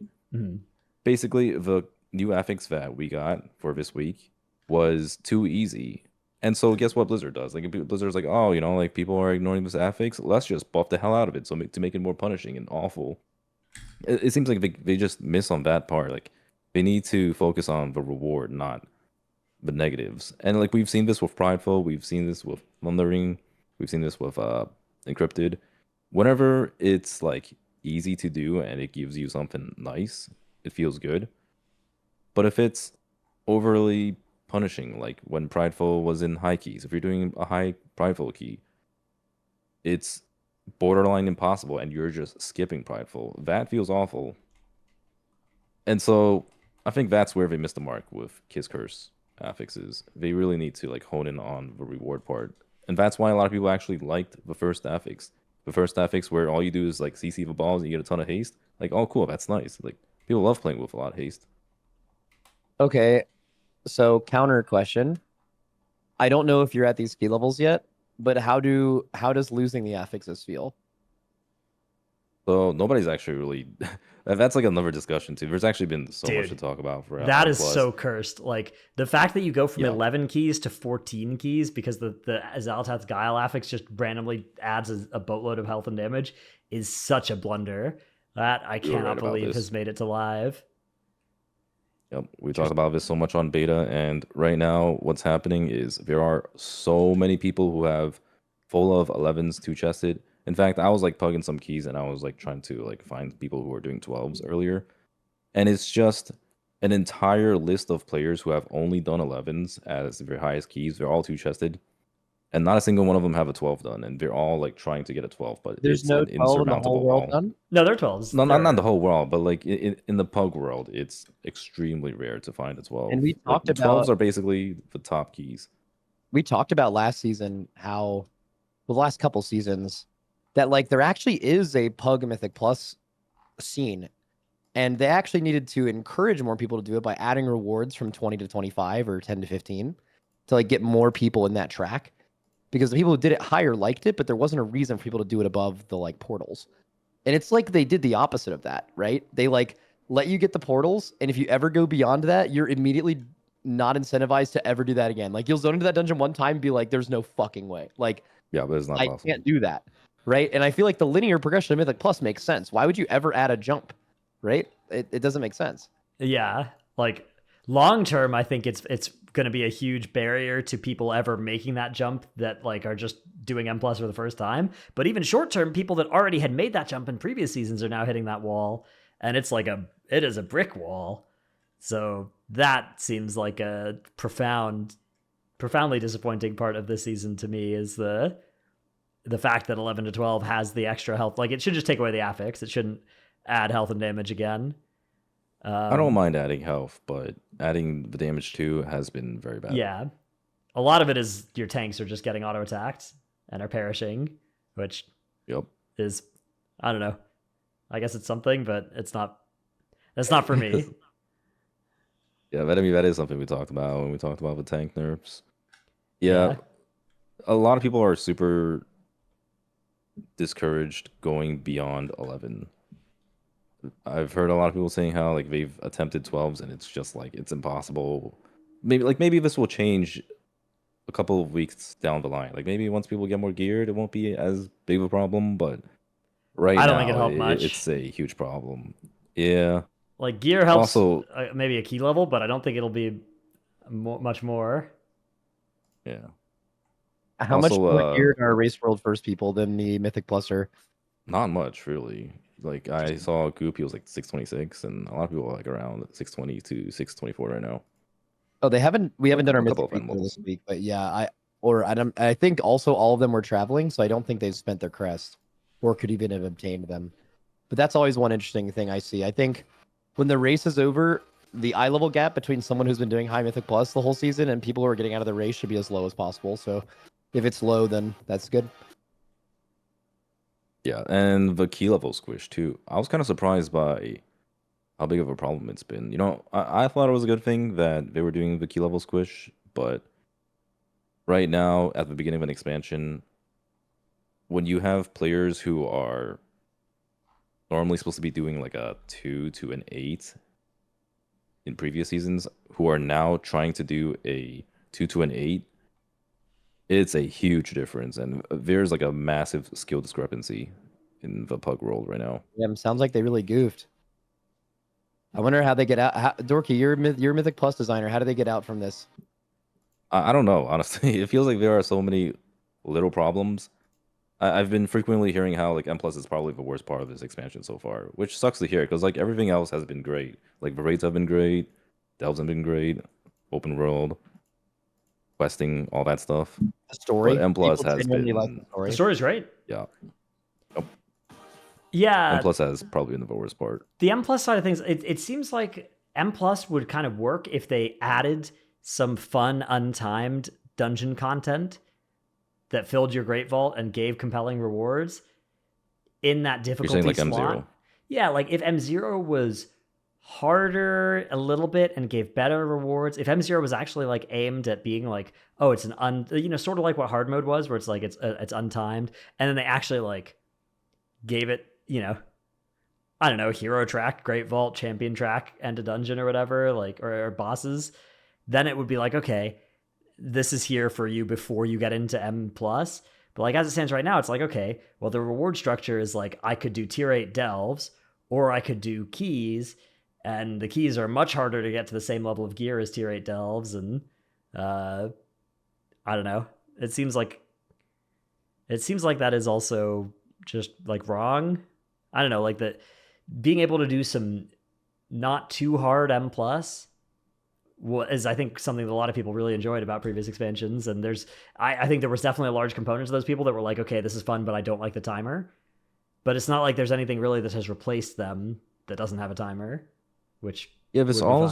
Basically, the new affix that we got for this week was too easy. And so guess what Blizzard does? Like Blizzard's like, oh, like people are ignoring this affix. Let's just buff the hell out of it to make it more punishing and awful. It seems like they just miss on that part. Like they need to focus on the reward, not the negatives. And like we've seen this with Prideful, we've seen this with Thundering, we've seen this with Encrypted. Whenever it's like easy to do and it gives you something nice, it feels good. But if it's overly punishing, like when Prideful was in high keys, if you're doing a high Prideful key, it's borderline impossible and you're just skipping Prideful. That feels awful. And so I think that's where they missed the mark with Kiss Curse affixes. They really need to like hone in on the reward part. And that's why a lot of people actually liked the first affix. The first affix where all you do is like CC the balls and you get a ton of haste. Like, oh cool, that's nice. Like people love playing with a lot of haste. Okay. So counter question. I don't know if you're at these ski levels yet, but how does losing the affixes feel? So nobody's actually really that's like another discussion too. There's actually been so much to Dude, talk about for that is Plus. so cursed. Like the fact that you go from 11 keys to 14 keys because the Xal'atath's Guile affix just randomly adds a boatload of health and damage is such a blunder. That I cannot believe has made it to live. Yep, we talked about this so much on beta, and right now what's happening is there are so many people who have full of 11s two-chested. In fact, I was like plugging some keys and I was like trying to like find people who were doing 12s earlier. And it's just an entire list of players who have only done 11s as their highest keys. They're all two-chested. And not a single one of them have a 12 done. And they're all like trying to get a 12, but there's it's no an 12 in the insurmountable whole world wall. done? No, they're 12s. No, not the whole world, but like in the pug world, it's extremely rare to find a 12. And we talked like, about 12s are basically the top keys. We talked about last season how the last couple seasons that like there actually is a Pug Mythic Plus scene, and they actually needed to encourage more people to do it by adding rewards from 20 to 25 or 10 to 15 to like get more people in that track, because the people who did it higher liked it, but there wasn't a reason for people to do it above the like portals. And it's like they did the opposite of that, right? They like let you get the portals, and if you ever go beyond that, you're immediately not incentivized to ever do that again. Like you'll zone into that dungeon one time and be like, there's no fucking way. Like Yeah, but it's not I possible. can't do that, right? And I feel like the linear progression of Mythic Plus makes sense. Why would you ever add a jump, right? It doesn't make sense. Yeah, like long term, I think it's going to be a huge barrier to people ever making that jump that like are just doing M plus for the first time. But even short term, people that already had made that jump in previous seasons are now hitting that wall, and it is a brick wall. So that seems like a profoundly disappointing part of this season to me is the fact that 11 to 12 has the extra health. Like it should just take away the affix. It shouldn't add health and damage again. I don't mind adding health, but adding the damage too has been very bad. Yeah. A lot of it is your tanks are just getting auto attacked and are perishing, which Yep. is, I don't know. I guess it's something, but it's not. That's not for me. Yeah, but I mean that is something we talked about when we talked about the tank nerfs. Yeah, Yeah. a lot of people are super discouraged going beyond 11. I've heard a lot of people saying how like they've attempted 12s and it's just like it's impossible. Maybe this will change a couple of weeks down the line. Like maybe once people get more geared, it won't be as big of a problem. But right I now, don't think it helped much. it's a huge problem. Yeah. Like gear helps Also, maybe a key level, but I don't think it'll be much more. yeah. How much Also, more geared are Race World First people than the Mythic Pluser? not much really. Like I saw Goop, he was like 626, and a lot of people are like around 620 to 624 right now. Oh, we haven't done our A couple Mythic of friend people this levels. week, but yeah, I think also all of them were traveling, so I don't think they've spent their crest or could even have obtained them. But that's always one interesting thing I see. I think when the race is over, the eye level gap between someone who's been doing high Mythic Plus the whole season and people who are getting out of the race should be as low as possible. So if it's low, then that's good. Yeah, and the key level squish too. I was kind of surprised by how big of a problem it's been. You know, I thought it was a good thing that they were doing the key level squish, but right now, at the beginning of an expansion, when you have players who are normally supposed to be doing like a 2 to an 8 in previous seasons, who are now trying to do a 2 to an 8, it's a huge difference. And there's like a massive skill discrepancy in the pug world right now. Yeah, sounds like they really goofed. I wonder how they get out. Dorky, you're a Mythic Plus designer. How do they get out from this? I don't know, honestly. It feels like there are so many little problems. I've been frequently hearing how like M plus is probably the worst part of this expansion so far, which sucks to hear because like everything else has been great. Like the raids have been great, delves have been great, open world, questing, all that stuff. The story. But M plus People has genuinely been like the story. The story's great. yeah. Yeah. M plus has probably been the worst part. The M plus side of things, it seems like M plus would kind of work if they added some fun, untimed dungeon content that filled your Great Vault and gave compelling rewards in that You're difficulty saying like slot. M0. Yeah, like if M0 was harder a little bit and gave better rewards, if M0 was actually like aimed at being like, oh, it's an sort of like what hard mode was, where it's like it's untimed, and then they actually like gave it, I don't know, hero track, Great Vault, champion track, end a dungeon or whatever, like or bosses, then it would be like, okay, this is here for you before you get into M plus. But like as it stands right now, it's like, okay, well the reward structure is like I could do tier 8 delves or I could do keys, and the keys are much harder to get to the same level of gear as tier 8 delves, and I don't know. It seems like that is also just like wrong. I don't know, like that being able to do some not too hard M plus is, I think, something that a lot of people really enjoyed about previous expansions. And I think there was definitely a large component of those people that were like, okay, this is fun, but I don't like the timer. But it's not like there's anything really that has replaced them that doesn't have a timer, which Yeah, would be fine.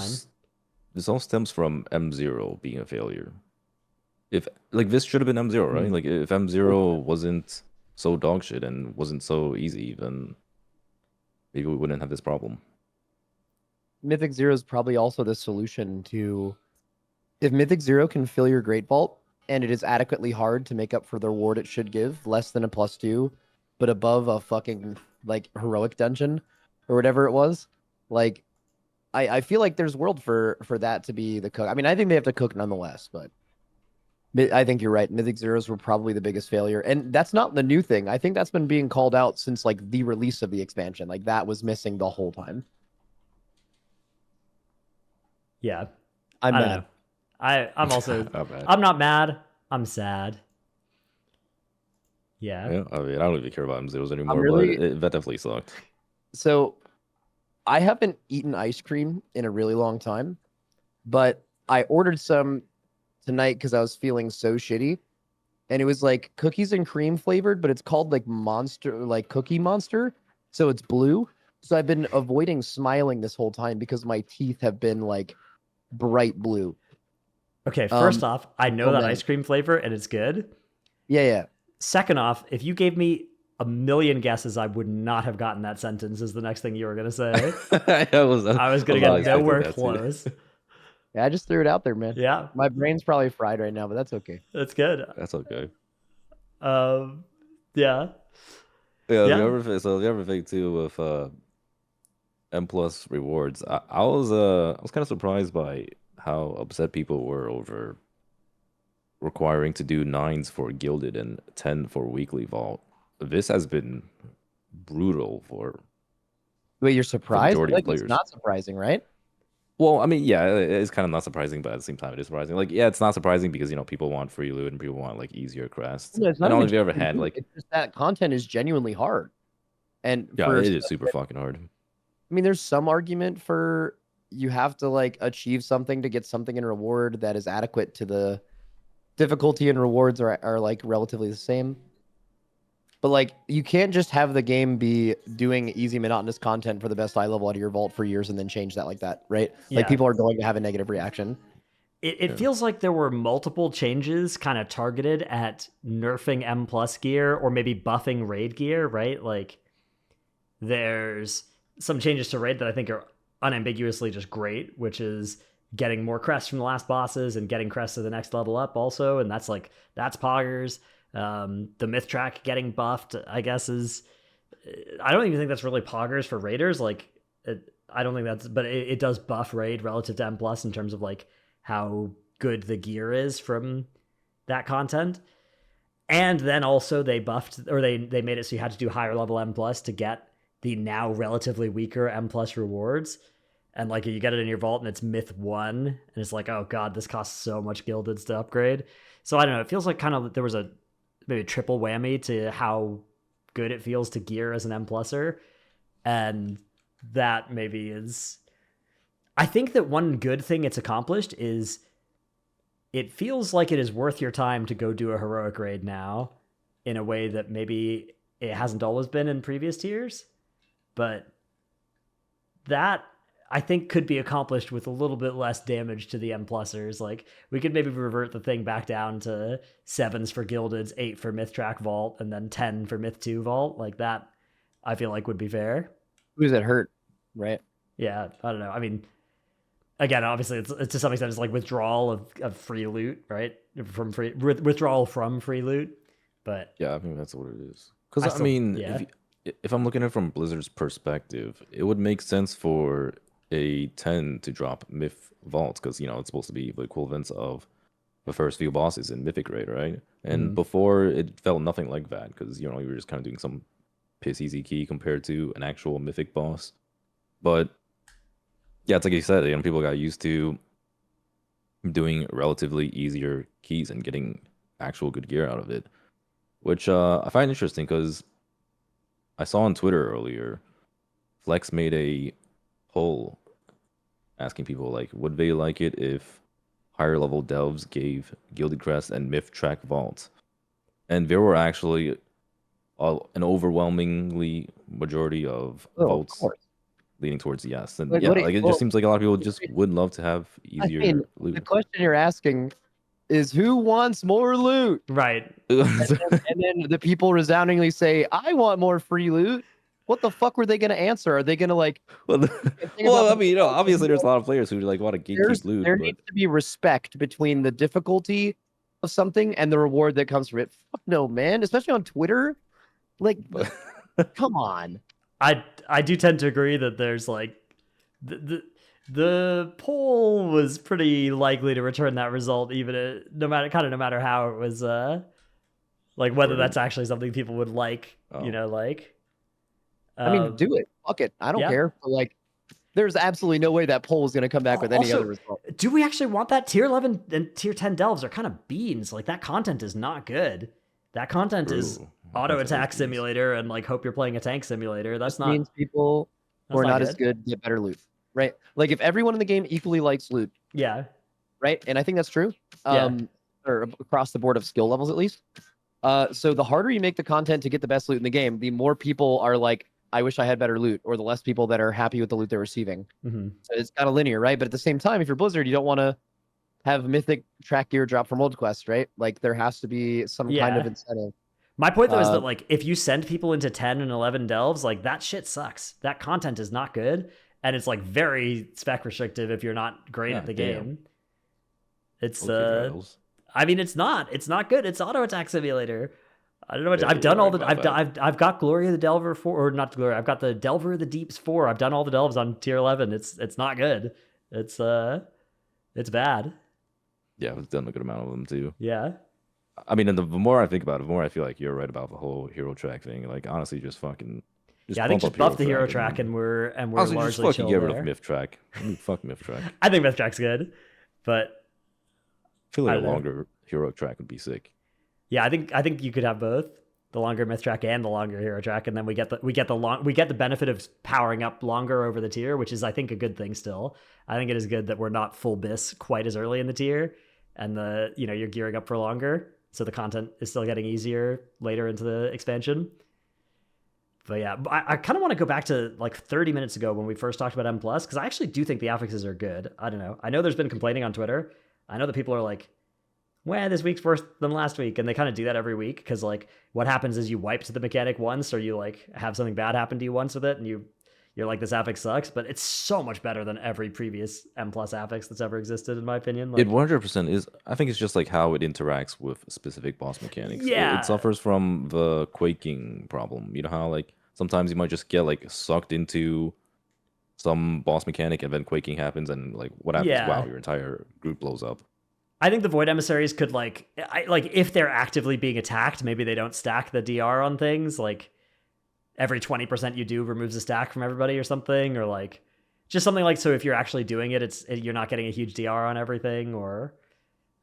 this all stems from M0 being a failure. If like this should have been M0, right? Like if M0 wasn't so dog shit and wasn't so easy, then maybe we wouldn't have this problem. Mythic Zero is probably also the solution to if Mythic Zero can fill your Great Vault and it is adequately hard to make up for the reward it should give, less than a +2, but above a fucking like heroic dungeon or whatever it was, like I feel like there's world for that to be the cook. I mean, I think they have to cook nonetheless, but I think you're right. Mythic Zeros were probably the biggest failure. And that's not the new thing. I think that's been being called out since like the release of the expansion. Like that was missing the whole time. Yeah. I'm I don't mad. know. I'm also Not bad. I'm not mad. I'm sad. Yeah. Yeah, I mean, I don't even care about M0s anymore, really- but that definitely sucked. So I haven't eaten ice cream in a really long time, but I ordered some tonight because I was feeling so shitty. And it was like cookies and cream flavored, but it's called like Monster, like Cookie Monster. So it's blue. So I've been avoiding smiling this whole time because my teeth have been like bright blue. Okay, first off, I know that man. ice cream flavor and it's good. Yeah. Second off, if you gave me a million guesses, I would not have gotten that sentence is the next thing you were going to say. I was going to get nowhere close. Yeah, I just threw it out there, man. Yeah. My brain's probably fried right now, but that's okay. That's good. That's okay. Yeah. Yeah, Yeah. the other thing too with M plus rewards, I was kind of surprised by how upset people were over requiring to do 9s for gilded and 10 for weekly vault. This has been brutal for Wait, you're surprised? majority of Like it's players. not surprising, right? Well, I mean, yeah, it's kind of not surprising, but at the same time, it is surprising. Like, yeah, it's not surprising because people want free loot and people want like easier quests. No, it's not And on even the other genuinely hand, loot. like, It's just that content is genuinely hard. And yeah, for it is super fucking hard. I mean, there's some argument for you have to like achieve something to get something in reward that is adequate to the difficulty, and rewards are like relatively the same. But like you can't just have the game be doing easy monotonous content for the best eye level out of your vault for years and then change that like that, right? Like Yeah. people are going to have a negative reaction. It feels like there were multiple changes kind of targeted at nerfing M plus gear or maybe buffing raid gear, right? Like there's some changes to raid that I think are unambiguously just great, which is getting more crests from the last bosses and getting crests to the next level up also. And that's poggers. The myth track getting buffed, I guess, is I don't even think that's really poggers for raiders. Like I don't think that's, but it does buff raid relative to M plus in terms of like how good the gear is from that content. And then also they buffed, or they made it so you had to do higher level M plus to get the now relatively weaker M plus rewards. And like you get it in your vault and it's myth 1 and it's like, oh god, this costs so much gildeds to upgrade. So I don't know, it feels like kind of there was maybe a triple whammy to how good it feels to gear as an M pluser. And that maybe is, I think that one good thing it's accomplished is it feels like it is worth your time to go do a heroic raid now in a way that maybe it hasn't always been in previous tiers. But that I think could be accomplished with a little bit less damage to the M plusers. Like we could maybe revert the thing back down to 7s for gildeds, 8 for myth track vault, and then 10 for myth 2 vault. Like that I feel like would be fair. Who does it hurt, right? Yeah, I don't know. I mean, again, obviously it's to some extent it's like withdrawal of free loot, right? Withdrawal from free loot. But yeah, I think that's what it is. Because I mean, yeah. if I'm looking at it from Blizzard's perspective, it would make sense for a 10 to drop myth vault because it's supposed to be the equivalent of the first few bosses in Mythic Raid, right? And before it felt nothing like that because you were just kind of doing some piss easy key compared to an actual Mythic boss. But yeah, it's like you said, people got used to doing relatively easier keys and getting actual good gear out of it, which I find interesting because I saw on Twitter earlier, Flex made a poll asking people like, would they like it if higher level delves gave Gilded Crest and Myth Track Vault? And there were actually an overwhelmingly majority of votes leaning towards yes. And it just seems like a lot of people just would love to have easier loot. The question you're asking is who wants more loot? Right. And then the people resoundingly say, I want more free loot. What the fuck were they going to answer? Are they going to like... Well, I mean, obviously there's a lot of players who like want to gatekeep loot. There needs to be respect between the difficulty of something and the reward that comes from it. Fuck no, man. Especially on Twitter. Like, come on. I do tend to agree that there's like The poll was pretty likely to return that result, even no matter how it was, like whether that's actually something people would like, you know, like. I mean, do it. Fuck it. I don't care. But like, there's absolutely no way that poll is going to come back with any other result. Do we actually want that? Tier 11 and tier 10 delves are kind of beans. Like that content is not good. That content is auto attack simulator and like hope you're playing a tank simulator. That's not means people who are not as good get better loot, right? Like if everyone in the game equally likes loot, yeah, right, and I think that's true, or across the board of skill levels at least. So the harder you make the content to get the best loot in the game, the more people are like, I wish I had better loot, or the less people that are happy with the loot they're receiving. So it's kind of linear, right? But at the same time, if you're Blizzard, you don't want to have mythic track gear drop from old quest, right? Like there has to be some kind of incentive. My point though is that like if you send people into 10 and 11 delves, like that shit sucks. That content is not good, and it's like very spec restrictive if you're not great at the game. It's I mean it's not good. It's auto attack simulator. I don't know what I've done all the I've got Glory of the Delver 4, or not Glory. I've got the Delver of the Deeps 4. I've done all the delves on tier 11. It's not good. It's bad. Yeah, I've done a good amount of them too. Yeah. I mean, and the more I think about it, the more I feel like you're right about the whole hero track thing. Like honestly, just fucking. I think just buff the hero track and we're honestly, largely just fucking chill get rid of myth track. Fuck myth track. I think myth track's good, but I feel like a longer hero track would be sick. Yeah, I think you could have both the longer myth track and the longer hero track, and then we get the benefit of powering up longer over the tier, which is I think a good thing still. I think it is good that we're not full bis quite as early in the tier, and you're gearing up for longer, so the content is still getting easier later into the expansion. But yeah, I kind of want to go back to like 30 minutes ago when we first talked about M+, because I actually do think the affixes are good. I don't know. I know there's been complaining on Twitter. I know that people are like, well, this week's worse than last week, and they kind of do that every week because like what happens is you wiped the mechanic once, or you like have something bad happen to you once with it, and you're like, this affix sucks, but it's so much better than every previous M+ affix that's ever existed, in my opinion. Like, it 100% is. I think it's just like how it interacts with specific boss mechanics. Yeah, it suffers from the quaking problem. You know how like sometimes you might just get like sucked into some boss mechanic and then quaking happens, and like what happens? Yeah. Wow, your entire group blows up. I think the Void Emissaries could like if they're actively being attacked, maybe they don't stack the DR on things. Like every 20% you do removes a stack from everybody or something, or like just something like, so if you're actually doing it, you're not getting a huge DR on everything, or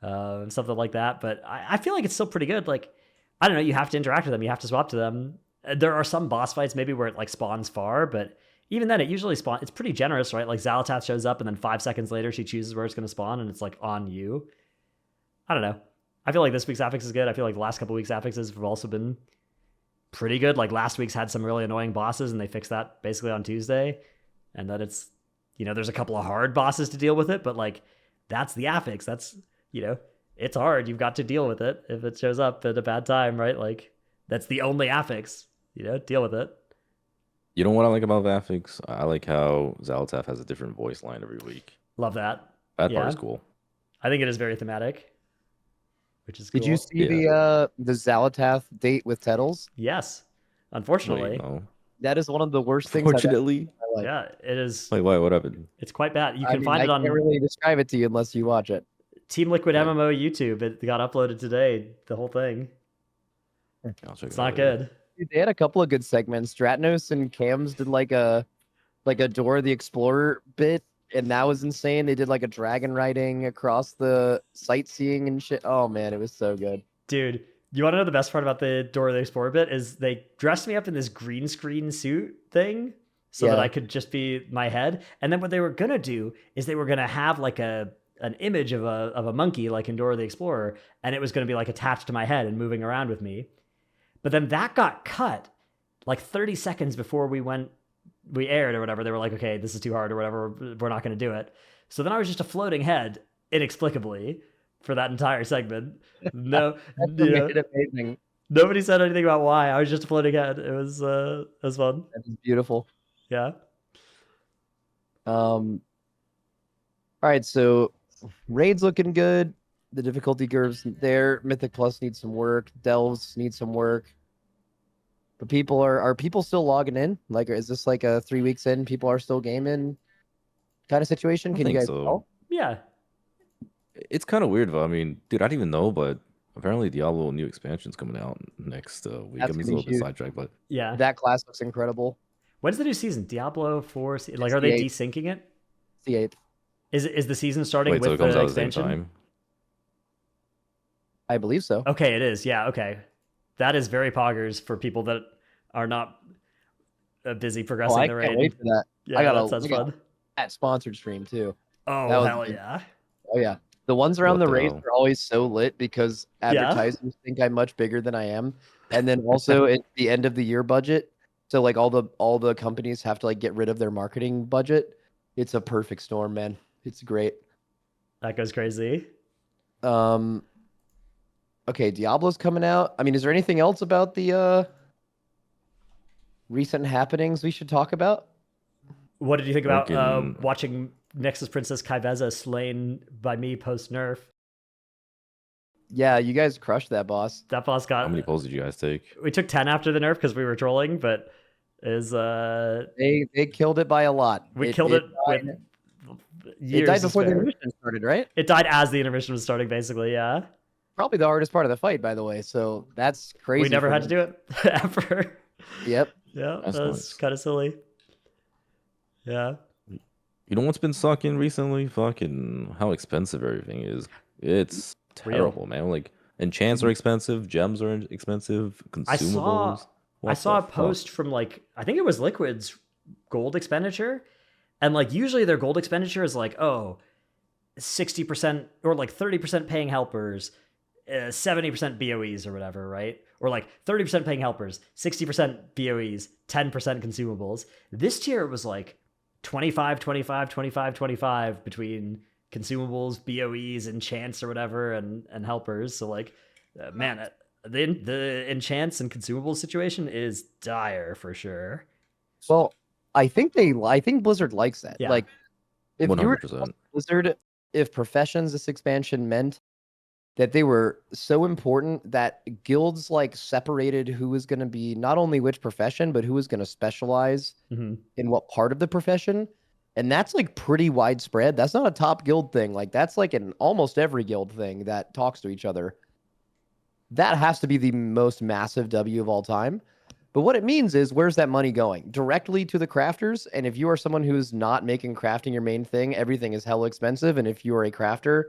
something like that. But I feel like it's still pretty good. Like, I don't know, you have to interact with them, you have to swap to them. There are some boss fights maybe where it like spawns far, but even then it usually spawns. It's pretty generous, right? Like Xal'atath shows up and then 5 seconds later she chooses where it's going to spawn, and it's like on you. I don't know. I feel like this week's affix is good. I feel like the last couple weeks' affixes have also been pretty good. Like last week's had some really annoying bosses, and they fixed that basically on Tuesday. And then it's, there's a couple of hard bosses to deal with it, but like that's the affix. That's, it's hard. You've got to deal with it if it shows up at a bad time, right? Like that's the only affix, deal with it. You know what I like about the affix? I like how Xal'atath has a different voice line every week. Love that. That part is cool. I think it is very thematic. Which is cool. Did you see the Xal'atath date with Tettles? Yes. Unfortunately. No. That is one of the worst things. Unfortunately. Yeah, it is. Like, why? What happened? It's quite bad. You can find it on. I can't really describe it to you unless you watch it. Team Liquid MMO YouTube. It got uploaded today. The whole thing. It's not good. Dude, they had a couple of good segments. Dratnos and Cams did like a Dora the Explorer bit, and that was insane. They did like a dragon riding across the sightseeing and shit. Oh man, it was so good. Dude, you want to know the best part about the Dora the Explorer bit is they dressed me up in this green screen suit thing so that I could just be my head. And then what they were going to do is they were going to have like an image of a monkey like in Dora the Explorer, and it was going to be like attached to my head and moving around with me. But then that got cut like 30 seconds before we aired or whatever. They were like, okay, this is too hard or whatever. We're not going to do it. So then I was just a floating head inexplicably for that entire segment. No, amazing. Nobody said anything about why. I was just a floating head. It was fun. That was beautiful. Yeah. All right, so raid's looking good. The difficulty curves there. Mythic Plus needs some work. Delves need some work. But people are people still logging in? Like, is this like a 3 weeks in? People are still gaming? kind of situation? I Can you think guys so. tell? Yeah. It's kind of weird, though. I mean, dude, I didn't even know, but apparently Diablo new expansion's coming out next week. That's I'm just gonna a be little bit huge. sidetracked, but Yeah. That class looks incredible. When's the new season? Diablo 4? Like, It's are they the 8th. desyncing it? It's the 8th. Is the season starting wait, so with it comes the out at the same expansion? time? I believe so. Okay, it is. Yeah, okay. That is very poggers for people that are not busy progressing I the can't raid. wait for that. Yeah, I got that sounds I got fun. that sponsored stream too. Oh, that was hell big. yeah. Oh yeah. The ones around What the the race hell? are always so lit because Yeah. advertisers think I'm much bigger than I am. And then also it's the end of the year budget. So like all the companies have to like get rid of their marketing budget. It's a perfect storm, man. It's great. That goes crazy. Okay, Diablo's coming out. I mean, is there anything else about the recent happenings we should talk about? What did you think about Fucking- watching Nexus Princess Ky'veza slain by me post nerf? Yeah, you guys crushed that boss. That boss got. How many polls did you guys take? We took 10 after the nerf because we were trolling, but is They killed it by a lot. we killed it with years. It died to before the spare. intermission started, right? It died as the intermission was starting, basically. Yeah. Probably the hardest part of the fight, by the way. So that's crazy. We never had to do it ever. Yep. Yeah, That's that's nice. kind of silly. Yeah. You know what's been sucking recently? Fucking how expensive everything is. It's Real. terrible, man. Like enchants are expensive, gems are expensive, consumables. I saw a post from like I think it was Liquid's gold expenditure, and like usually their gold expenditure is like 60% or like 30% paying helpers, 70% BOEs or whatever, right? Or like 30% paying helpers, 60% BOEs, 10% consumables. This tier it was like 25, 25, 25, 25 between consumables, BOEs, enchants or whatever, and helpers. So like, man, the enchants and consumables situation is dire for sure. Well, I think Blizzard likes that. Yeah. Like, if you were 100%. Blizzard, if professions this expansion meant that they were so important that guilds like separated who was going to be not only which profession, but who was going to specialize in what part of the profession. And that's like pretty widespread. That's not a top guild thing. Like that's like in almost every guild thing that talks to each other. That has to be the most massive W of all time. But what it means is, where's that money going? Directly to the crafters. And if you are someone who's not making crafting your main thing, everything is hella expensive. And if you are a crafter,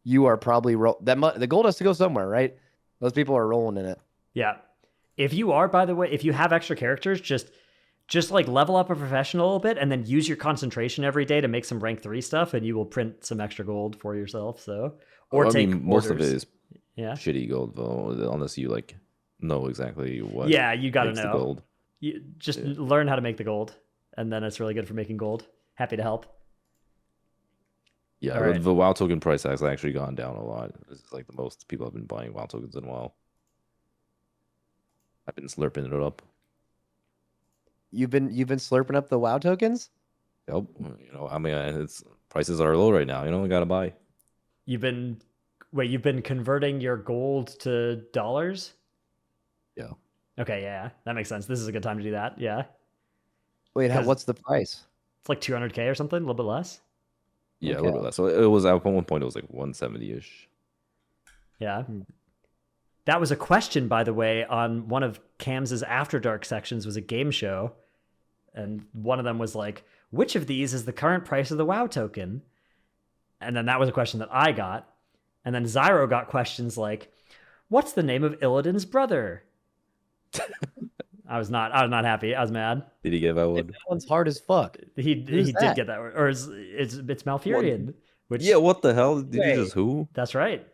you are probably the gold has to go somewhere, right? Those people are rolling in it. Yeah. If you are, by the way, if you have extra characters, just like level up a profession a little bit and then use your concentration every day to make some rank 3 stuff, and you will print some extra gold for yourself. So, or I take mean, most of it orders. is Yeah. shitty gold though, unless you like know exactly what. Yeah, you gotta makes the know. gold. You just learn how to make the gold, and then it's really good for making gold. Happy to help. Yeah, All right. the WoW token price has actually gone down a lot. This is like the most people have been buying WoW tokens in a while. I've been slurping it up. You've been slurping up the WoW tokens? Yep. You know, I mean, it's prices are low right now. You know, we gotta buy. You've been converting your gold to dollars? Yeah. Okay, yeah. That makes sense. This is a good time to do that. Yeah. Wait, 'Cause- what's the price? It's like 200K or something, a little bit less. Yeah, a Okay. little bit less. So it was at one point it was like 170-ish. Yeah. That was a question, by the way, on one of Cam's After Dark sections was a game show. And one of them was like, which of these is the current price of the WoW token? And then that was a question that I got. And then Zyro got questions like, what's the name of Illidan's brother? I was not happy. I was mad. Did he give out one? That one's hard as fuck. He did that? get that word. Or it's Malfurion. Which Yeah, what the hell? Did Wait. you just who? That's right.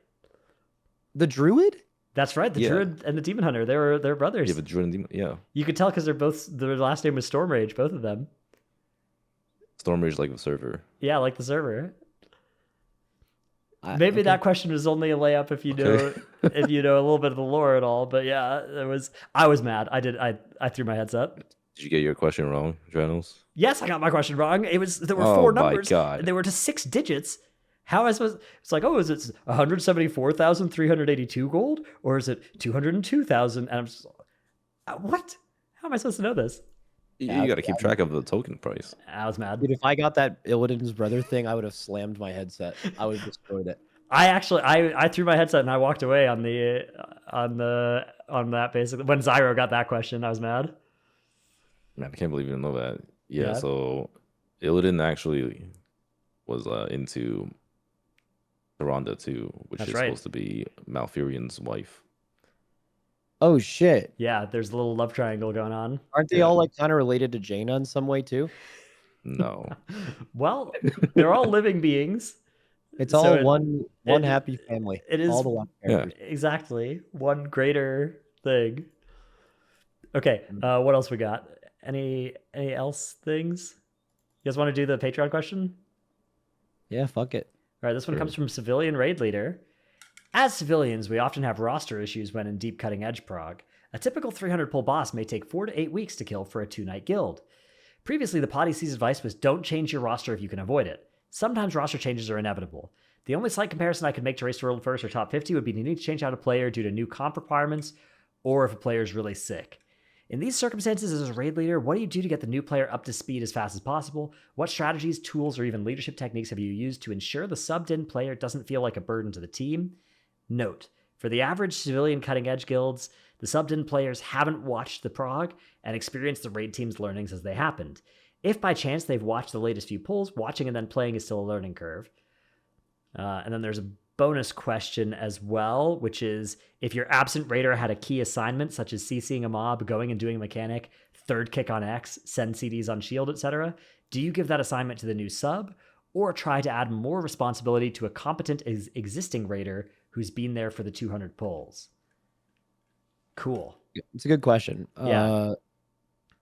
The druid? That's right. The Yeah. Druid and the Demon Hunter. They're brothers. Yeah, but Druid and Demon. Yeah. You could tell because their last name was Stormrage, both of them. Stormrage like the server. Yeah, like the server. Maybe that question was only a layup if you know Okay. if you know a little bit of the lore at all. But yeah, I was mad. I threw my heads up. Did you get your question wrong, Dratnos? Yes, I got my question wrong. There were Oh 4 my numbers. God. And they were to 6 digits. How am I supposed? It's like, oh, is it 174,382 gold or is it 202,000? And I'm just, what? How am I supposed to know this? You got to keep track of the token price. I was mad. Dude, if I got that Illidan's brother thing, I would have slammed my headset. I would have destroyed it. I threw my headset and I walked away on that basically. When Zyro got that question, I was mad. Man, I can't believe you didn't know that. Yeah, Yeah. so Illidan actually was into Tyrande too, which That's is right. supposed to be Malfurion's wife. Oh shit! Yeah, there's a little love triangle going on. Aren't they all like kind of related to Jaina in some way too? No. Well, they're all living beings. It's So all it- one it- happy family. it is- all the one Yeah. characters. Exactly. One greater thing. Okay, what else we got? Any else things? You guys want to do the Patreon question? Yeah, fuck it. All right, this one Sure. comes from Civilian Raid Leader. As civilians, we often have roster issues when in deep cutting edge prog. A typical 300 pull boss may take 4 to 8 weeks to kill for a 2-night guild. Previously, the PoddyC's advice was don't change your roster if you can avoid it. Sometimes roster changes are inevitable. The only slight comparison I could make to Race to World First or Top 50 would be to need to change out a player due to new comp requirements or if a player is really sick. In these circumstances, as a raid leader, what do you do to get the new player up to speed as fast as possible? What strategies, tools, or even leadership techniques have you used to ensure the subbed-in player doesn't feel like a burden to the team? Note, for the average civilian cutting-edge guilds, the subbed-in players haven't watched the prog and experienced the raid team's learnings as they happened. If by chance they've watched the latest few pulls, watching and then playing is still a learning curve. And then there's a bonus question as well, which is if your absent raider had a key assignment such as CCing a mob, going and doing a mechanic, third kick on X, send CDs on shield, etc., do you give that assignment to the new sub or try to add more responsibility to a competent existing raider who's been there for the 200 pulls? Cool. It's a good question. Yeah.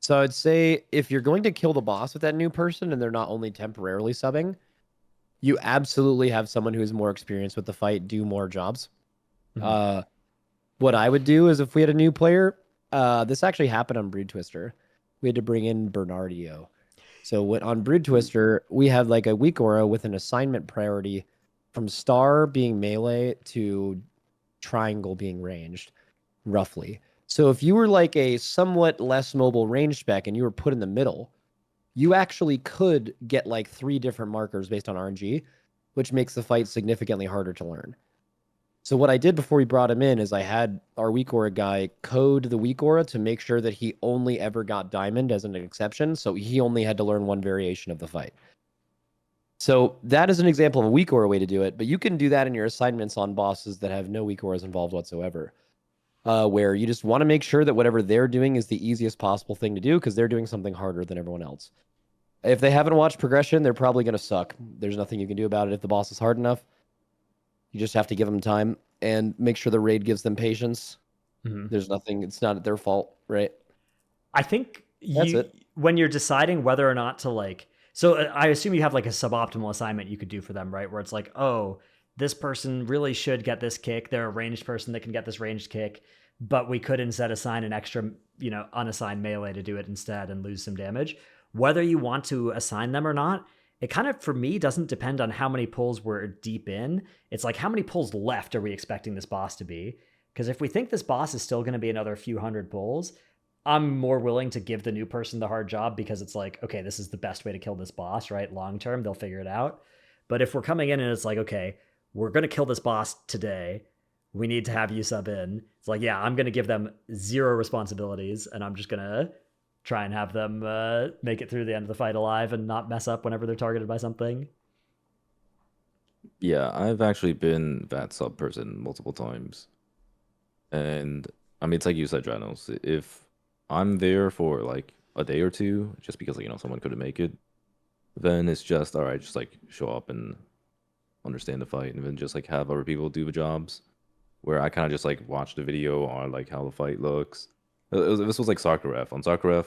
So I'd say if you're going to kill the boss with that new person and they're not only temporarily subbing, you absolutely have someone who's more experienced with the fight do more jobs. Mhm. What I would do is if we had a new player, this actually happened on Brood Twister. We had to bring in Bernardio. So on Brood Twister, we had like a weak aura with an assignment priority from star being melee to triangle being ranged, roughly. So if you were like a somewhat less mobile range spec and you were put in the middle, you actually could get like 3 different markers based on RNG, which makes the fight significantly harder to learn. So what I did before we brought him in is I had our weak aura guy code the weak aura to make sure that he only ever got diamond as an exception. So he only had to learn one variation of the fight. So that is an example of a weak aura way to do it, but you can do that in your assignments on bosses that have no weak auras involved whatsoever. Where you just want to make sure that whatever they're doing is the easiest possible thing to do because they're doing something harder than everyone else. If they haven't watched progression, they're probably going to suck. There's nothing you can do about it if the boss is hard enough. You just have to give them time and make sure the raid gives them patience. Mhm. There's nothing, it's not their fault, right? I think That's it. when you're deciding whether or not to like, so I assume you have like a suboptimal assignment you could do for them, right? Where it's like, oh, this person really should get this kick. They're a ranged person that can get this ranged kick, but we could instead assign an extra, unassigned melee to do it instead and lose some damage. Whether you want to assign them or not, it kind of, for me, doesn't depend on how many pulls we're deep in. It's like, how many pulls left are we expecting this boss to be? Because if we think this boss is still going to be another few hundred pulls, I'm more willing to give the new person the hard job because it's like, okay, this is the best way to kill this boss, right? Long term, they'll figure it out. But if we're coming in and it's like, okay, we're going to kill this boss today, we need to have you sub in. It's like, yeah, I'm going to give them 0 responsibilities and I'm just going to try and have them make it through the end of the fight alive and not mess up whenever they're targeted by something. Yeah, I've actually been that sub person multiple times. And I mean, it's like you said, Dratnos, if I'm there for like a day or two, just because, someone couldn't make it, then it's just, all right, just like show up and understand the fight and then just like have other people do the jobs where I kind of just like watch the video on like how the fight looks. This was like Sakharov. On Sakharov,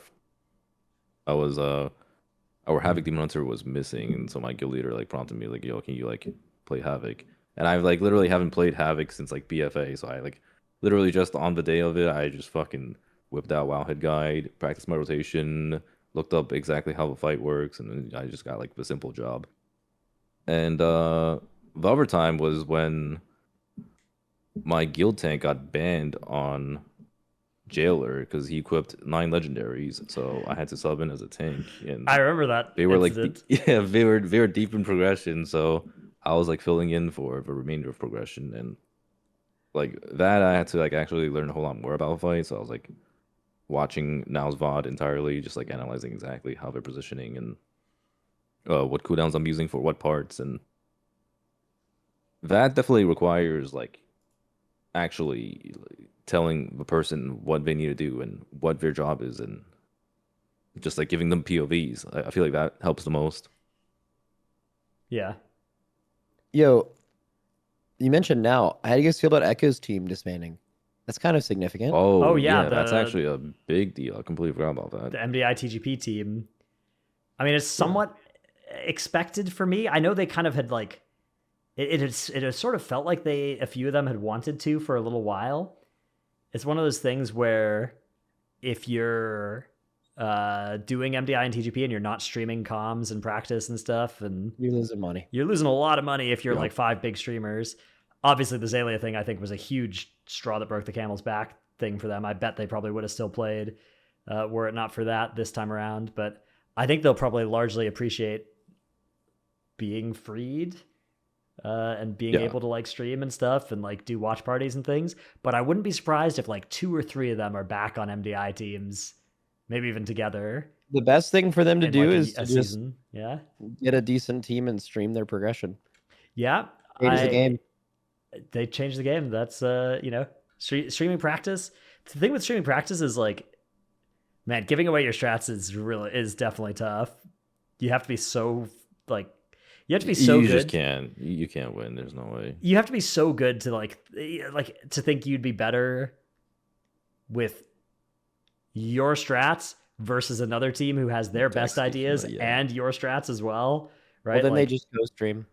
I was, our Havoc Demon Hunter was missing. And so my guild leader like prompted me like, yo, can you like play Havoc? And I like literally haven't played Havoc since like BFA. So I like literally just on the day of it, I just fucking whipped out Wowhead Guide, practiced my rotation, looked up exactly how the fight works, and then I just got like the simple job. And the other time was when my guild tank got banned on jailer because he equipped 9 legendaries, so I had to sub in as a tank, and I remember that they were like, incident. yeah, they were deep in progression, so I was like filling in for the remainder of progression, and like that I had to like actually learn a whole lot more about fights. So I was like watching Now's VOD entirely, just like analyzing exactly how they're positioning and what cooldowns I'm using for what parts, and that definitely requires like actually like, telling the person what they need to do and what their job is, and just like giving them POVs. I feel like that helps the most. Yeah. Yo, you mentioned now. How do you guys feel about Echo's team disbanding? That's kind of significant. Oh, Oh yeah, yeah, that's the actually a big deal. I completely forgot about the that. MDI TGP team. I mean, it's somewhat expected for me. I know they kind of had like it had sort of felt like a few of them had wanted to for a little while. It's one of those things where if you're doing MDI and TGP and you're not streaming comms and practice and stuff, and You're losing money. you're losing a lot of money if you're Yeah. like 5 big streamers. Obviously, the Zaylia thing I think was a huge straw that broke the camel's back thing for them. I bet they probably would have still played were it not for that this time around. But I think they'll probably largely appreciate being freed and being Yeah. able to like stream and stuff and like do watch parties and things. But I wouldn't be surprised if like 2 or 3 of them are back on MDI teams, maybe even together. The best thing for them to in, do like, is a to just season. Yeah. get a decent team and stream their progression. Yeah. Change the game. They changed the game. That's streaming practice. The thing with streaming practice is like, man, giving away your strats is definitely tough. You have to be so like, you have to be so you good. just can't. You can't win. There's no way. You have to be so good to like to think you'd be better with your strats versus another team who has their best ideas and your strats as well, right? Well, then like, they just go stream.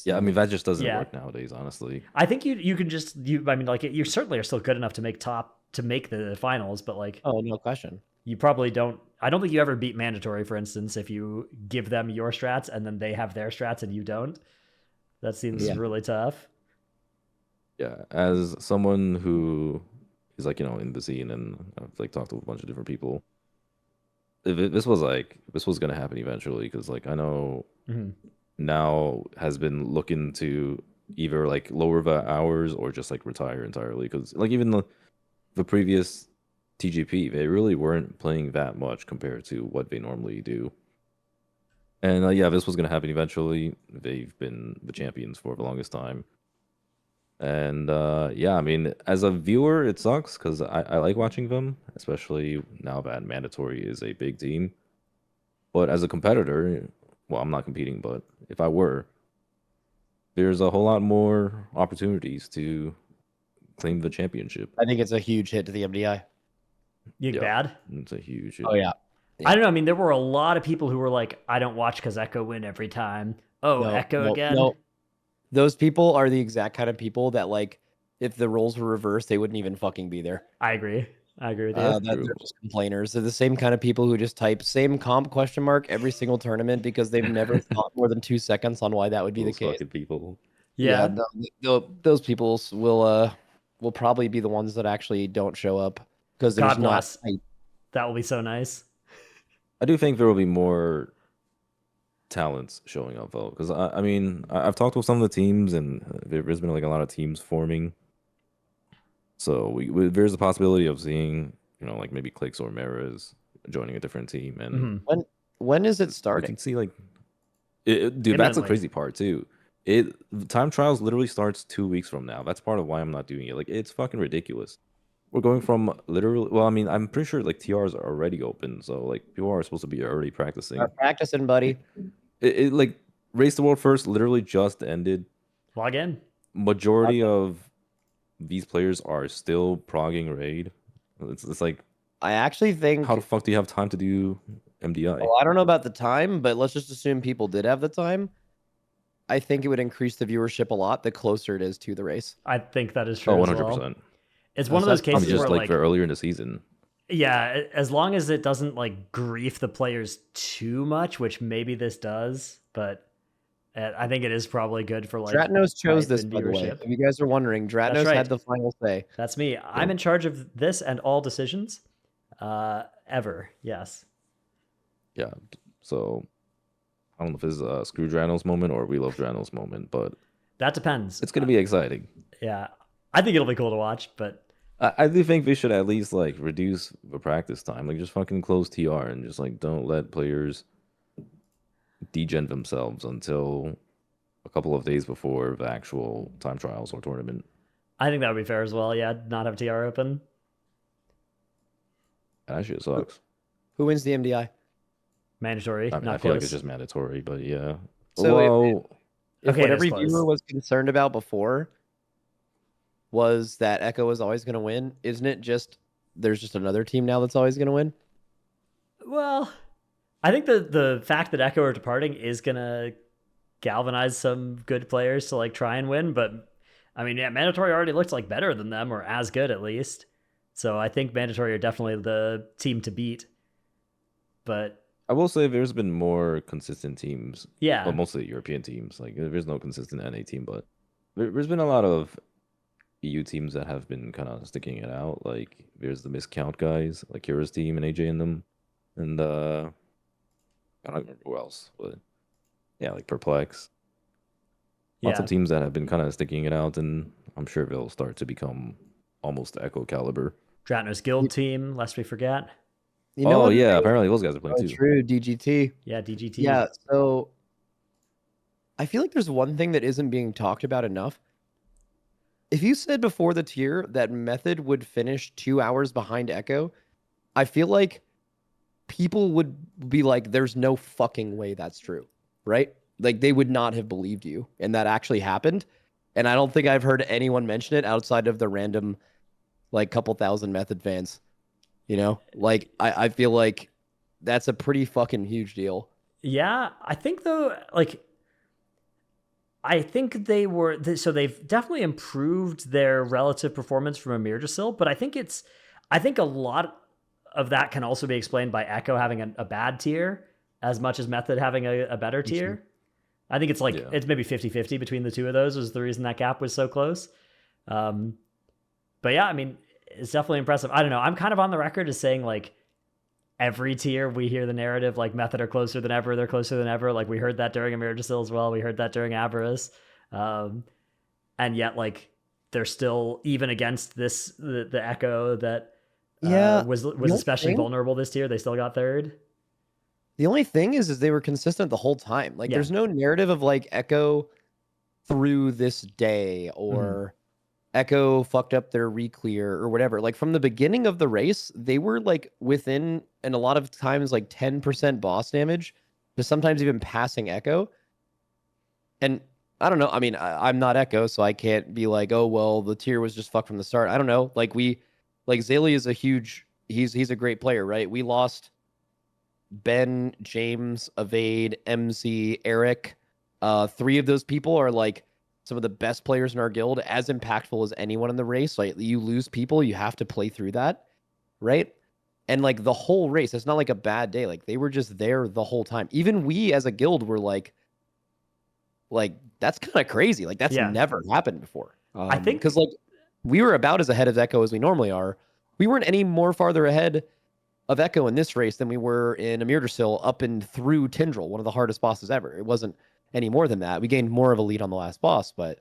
Yeah, I mean that just doesn't Yeah. work nowadays, honestly. I think you can just I mean like you certainly are still good enough to make the finals, but like Oh, no question. you probably don't. I don't think you ever beat mandatory, for instance, if you give them your strats and then they have their strats and you don't. That seems Yeah. really tough. Yeah, as someone who is like in the scene and I've like talked to a bunch of different people, this was gonna happen eventually because like I know Mhm. now has been looking to either like lower the hours or just like retire entirely because like even the previous TGP they really weren't playing that much compared to what they normally do. And yeah, this was gonna happen eventually. They've been the champions for the longest time. And yeah, I mean, as a viewer, it sucks because I like watching them, especially now that mandatory is a big team. But as a competitor, well, I'm not competing, but if I were, there's a whole lot more opportunities to claim the championship. I think it's a huge hit to the MDI. You Yeah. bad? It's a huge. Oh, yeah. I don't know. I mean, there were a lot of people who were like, "I don't watch because Echo win every time." Oh, No, Echo no, again. no. Those people are the exact kind of people that, like, if the roles were reversed, they wouldn't even fucking be there. I agree. I agree with you. That's They're true. just complainers. They're the same kind of people who just type same comp question mark every single tournament because they've never thought more than 2 seconds on why that would be Those the case. fucking people. Yeah. Those people will probably be the ones that actually don't show up because there's God not. bless. That will be so nice. I do think there will be more talents showing up though, because I mean I've talked with some of the teams and there's been like a lot of teams forming. So there's a possibility of seeing like maybe Clicks or Maras joining a different team, and Mhm. When is it we starting? can see like dude, that's the Imminently. crazy part too. Time trials literally starts 2 weeks from now. That's part of why I'm not doing it. Like it's fucking ridiculous. We're going from literally. Well, I mean, I'm pretty sure like TRs are already open, so like people are supposed to be already practicing. Start practicing, buddy. It like Race the World First literally just ended. Log in. Majority of these players are still progging raid. It's like I actually think. how the fuck do you have time to do MDI? Well, I don't know about the time, but let's just assume people did have the time. I think it would increase the viewership a lot the closer it is to the race. I think that is true. Oh, as 100%. well. It's one of those Probably cases just where like for earlier in the season. yeah, as long as it doesn't like grief the players too much, which maybe this does, but And I think it is probably good for like Dratnos chose hype this, and by the way. viewership. If you guys are wondering, Dratnos right. had the final say. That's me. I'm in charge of this and all decisions. Ever. Yes. Yeah. So I don't know if it's a Screw Dranos moment or We Love Dranos moment, but That depends. it's gonna be exciting. Yeah. I think it'll be cool to watch, but I do think they should at least like reduce the practice time. Like just fucking close TR and just like don't let players degen themselves until a couple of days before the actual time trials or tournament. I think that would be fair as well. Yeah, not have TR open. That shit sucks. Who wins the MDI? Mandatory, I mean, not I feel close. like it's just mandatory, but yeah. So well, if Okay, what it is every close. viewer was concerned about before was that Echo is always going to win, isn't it just there's just another team now that's always going to win? Well, I think the fact that Echo are departing is gonna galvanize some good players to like try and win, but I mean, yeah, Mandatory already looks like better than them, or as good at least. So I think Mandatory are definitely the team to beat. But I will say there's been more consistent teams. yeah, Well, mostly European teams. Like there's no consistent NA team, but there's been a lot of EU teams that have been kind of sticking it out. Like there's the Miscount guys, like Kira's team and AJ in them, and I don't remember who else, but yeah, like Perplex. Lots yeah. of teams that have been kind of sticking it out, and I'm sure they'll start to become almost Echo caliber. Dratnos Guild team, lest we forget. You know Oh what? yeah, apparently those guys are playing Oh, too. true, DGT. Yeah, DGT. Yeah, so I feel like there's one thing that isn't being talked about enough. If you said before the tier that Method would finish 2 hours behind Echo, I feel like people would be like, there's no fucking way that's true, right? Like they would not have believed you, and that actually happened. And I don't think I've heard anyone mention it outside of the random, like, couple thousand Method fans. You know, like I feel like that's a pretty fucking huge deal. Yeah, I think though, like, I think they were so they've definitely improved their relative performance from Amirjasil, but I think a lot of that can also be explained by Echo having a bad tier as much as Method having a better tier. I think it's like it's maybe 50-50 between the two of those was the reason that gap was so close. But yeah, I mean, it's definitely impressive. I don't know. I'm kind of on the record as saying like every tier we hear the narrative like Method are closer than ever. They're closer than ever. Like we heard that during Amirjasil as well. We heard that during Avarice. And yet like they're still even against the Echo that was especially vulnerable this tier. They still got third. The only thing is they were consistent the whole time. Like there's no narrative of like Echo through this day or Echo fucked up their reclear or whatever. Like from the beginning of the race, they were like within, and a lot of times like 10% boss damage, to sometimes even passing Echo. And I don't know. I mean, I'm not Echo, so I can't be like, oh well, the tier was just fucked from the start. I don't know. Like Zaylee is he's a great player, right? We lost Ben, James, Evade, MC, Eric. 3 of those people are like some of the best players in our guild, as impactful as anyone in the race. Like you lose people, you have to play through that, right? And like the whole race, it's not like a bad day. Like they were just there the whole time. Even we as a guild were like that's kind of crazy. Like that's never happened before. I think because like we were about as ahead of Echo as we normally are. We weren't any more farther ahead of Echo in this race than we were in Amirjasil up and through Tindral, one of the hardest bosses ever. It wasn't any more than that. We gained more of a lead on the last boss, but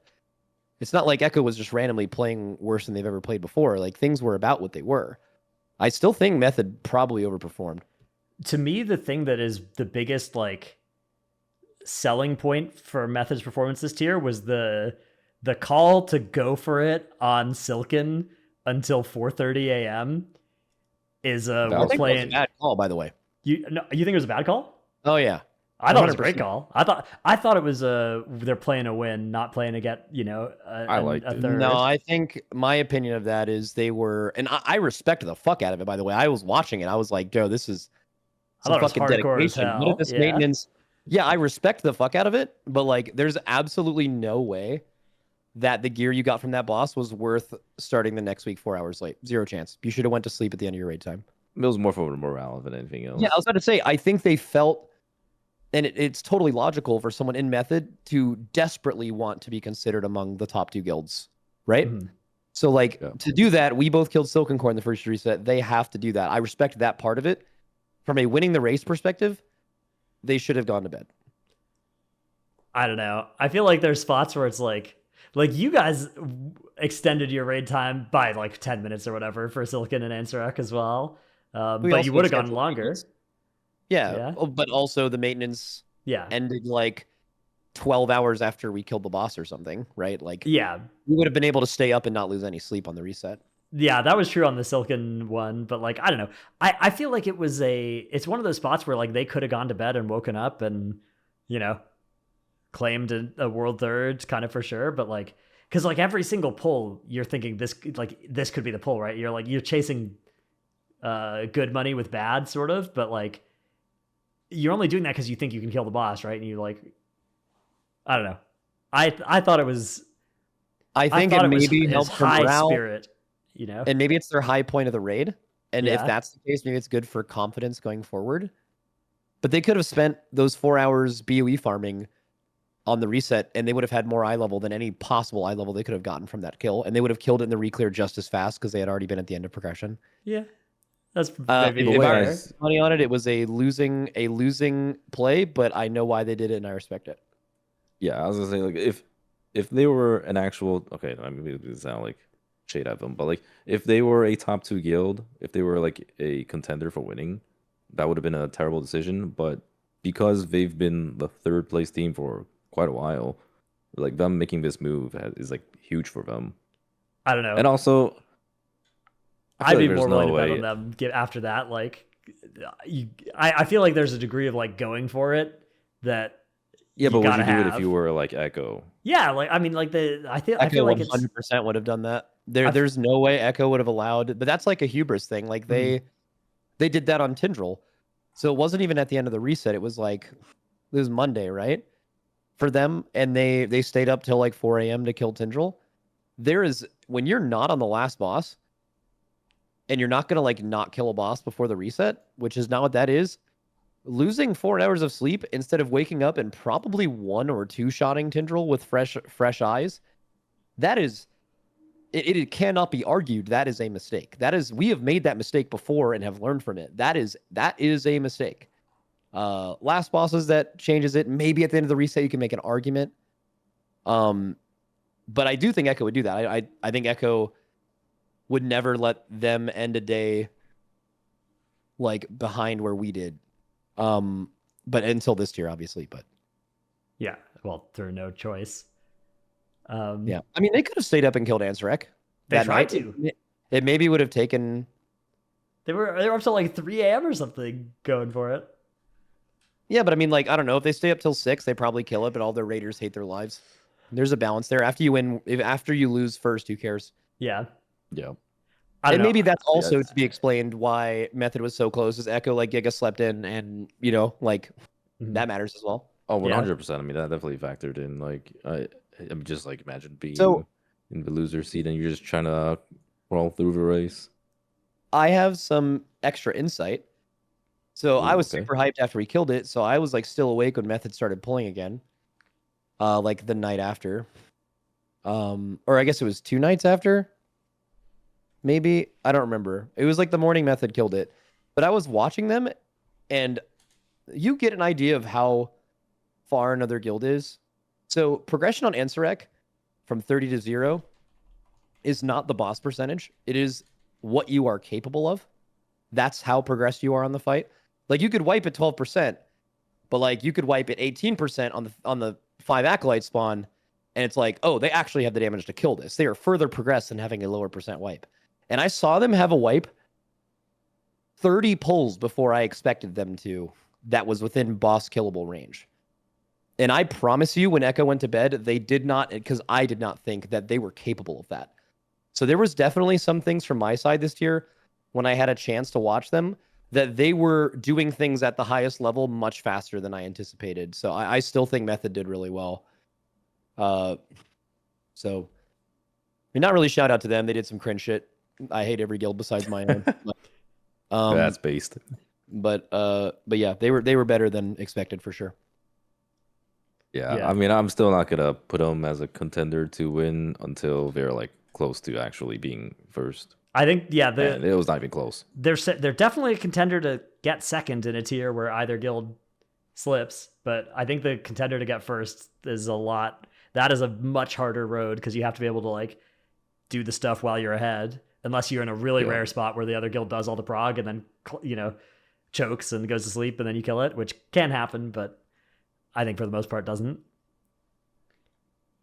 it's not like Echo was just randomly playing worse than they've ever played before. Like things were about what they were. I still think Method probably overperformed. To me, the thing that is the biggest like selling point for Method's performance this tier was the call to go for it on Silken until 4:30 a.m. is we're playing. It was a bad call, by the way. You think it was a bad call? Oh yeah. I thought it was a great call. I thought it was they're playing a win, not playing to get a third. No, I think my opinion of that is they were, and I respect the fuck out of it. By the way, I was watching it. I was like, Joe, this is some fucking dedication. Look at this maintenance. Yeah, I respect the fuck out of it, but like, there's absolutely no way that the gear you got from that boss was worth starting the next week 4 hours late. Zero chance. You should have went to sleep at the end of your raid time. It was more for the morale than anything else. Yeah, I was about to say, I think they felt and it's totally logical for someone in Method to desperately want to be considered among the top 2 guilds, right? Mhm. So like Yeah. to do that, we both killed Silken Core in the first reset. They have to do that. I respect that part of it. From a winning the race perspective, they should have gone to bed. I don't know. I feel like there's spots where it's like you guys extended your raid time by like 10 minutes or whatever for Silken and Ansurek as well. We But also you would have gone extended longer. maintenance. Yeah, Yeah. but also the maintenance Yeah. ended like 12 hours after we killed the boss or something, right? Like Yeah. we would have been able to stay up and not lose any sleep on the reset. Yeah, that was true on the Silken one, but like I don't know. I feel like it's one of those spots where like they could have gone to bed and woken up and, you know, claimed a world third kind of for sure, but like because like every single pull you're thinking this could be the pull, right? You're chasing good money with bad sort of, but like you're only doing that because you think you can kill the boss, right? And you like I don't know. I thought it was I think it maybe helps for high morale, spirit, you know. and maybe it's their high point of the raid. And if Yeah. that's the case, maybe it's good for confidence going forward. But they could have spent those 4 hours BOE farming on the reset, and they would have had more eye level than any possible eye level they could have gotten from that kill, and they would have killed it in the reclear just as fast because they had already been at the end of progression. Yeah, that's maybe If I fair. was money on it, it was a losing play, but I know why they did it, and I respect it. Yeah, I was gonna say like if they were an actual okay, I mean it sound like shade at them, but like if they were a top 2 guild, if they were like a contender for winning, that would have been a terrible decision. But because they've been the 3rd place team for quite a while, like them making this move is like huge for them. I don't know. And also, I'd be there's more willing no to bet way. on them after that. Like, I feel like there's a degree of like going for it that Yeah, but would gotta you do it have. if you were like Echo? Yeah, like I mean, like I feel Echo like it's 100% would have done that. There's no way Echo would have allowed, but that's like a hubris thing. Like they did that on Tindril, so it wasn't even at the end of the reset. It was like it was Monday, right, for them, and they stayed up till like 4 a.m. to kill Tindril. There is when you're not on the last boss, and you're not gonna like not kill a boss before the reset, which is not what that is. Losing 4 hours of sleep instead of waking up and probably 1 or 2 shotting Tindril with fresh eyes, that is it cannot be argued that is a mistake. That is we have made that mistake before and have learned from it. That is a mistake. Last bosses that changes it. Maybe at the end of the reset you can make an argument. But I do think Echo would do that. I think Echo would never let them end a day like behind where we did. But until this tier, obviously. But yeah, well, through no choice. yeah, I mean, they could have stayed up and killed Ansurek. They tried to. It maybe would have taken. They were up to like 3 a.m. or something going for it. Yeah, but I mean, like I don't know if they stay up till 6, they probably kill it. But all their raiders hate their lives. There's a balance there. After you win, after you lose first, who cares? Yeah. Yeah. And maybe that's also to be explained why Method was so close. Is Echo like Giga slept in, and you know, like that matters as well. Oh, 100%. I mean, that definitely factored in. Like, I'm just like imagine being in the loser seat and you're just trying to crawl through the race. I have some extra insight. So I was super hyped after we killed it. So I was like still awake when Method started pulling again. Like the night after. Or I guess it was 2 nights after. Maybe I don't remember. It was like the morning Method killed it. But I was watching them, and you get an idea of how far another guild is. So progression on Ansurek from 30 to 0 is not the boss percentage. It is what you are capable of. That's how progressed you are on the fight. Like you could wipe at 12%, but like you could wipe at 18% on the 5 acolyte spawn, and it's like, oh, they actually have the damage to kill this. They are further progressed than having a lower percent wipe. And I saw them have a wipe 30 pulls before I expected them to. That was within boss killable range. And I promise you, when Echo went to bed, they did not, because I did not think that they were capable of that. So there was definitely some things from my side this year when I had a chance to watch them that they were doing things at the highest level much faster than I anticipated. So I still think Method did really well. So, I mean, not really shout out to them. They did some cringe shit. I hate every guild besides my own. That's based. But yeah, they were better than expected for sure. Yeah, Yeah. I mean, I'm still not gonna put them as a contender to win until they're like close to actually being first. I think And it was not even close. they're definitely a contender to get second in a tier where either guild slips, but I think the contender to get first is a lot. That is a much harder road because you have to be able to like do the stuff while you're ahead, unless you're in a really Yeah. rare spot where the other guild does all the prog and then chokes and goes to sleep and then you kill it, which can happen, but I think for the most part doesn't.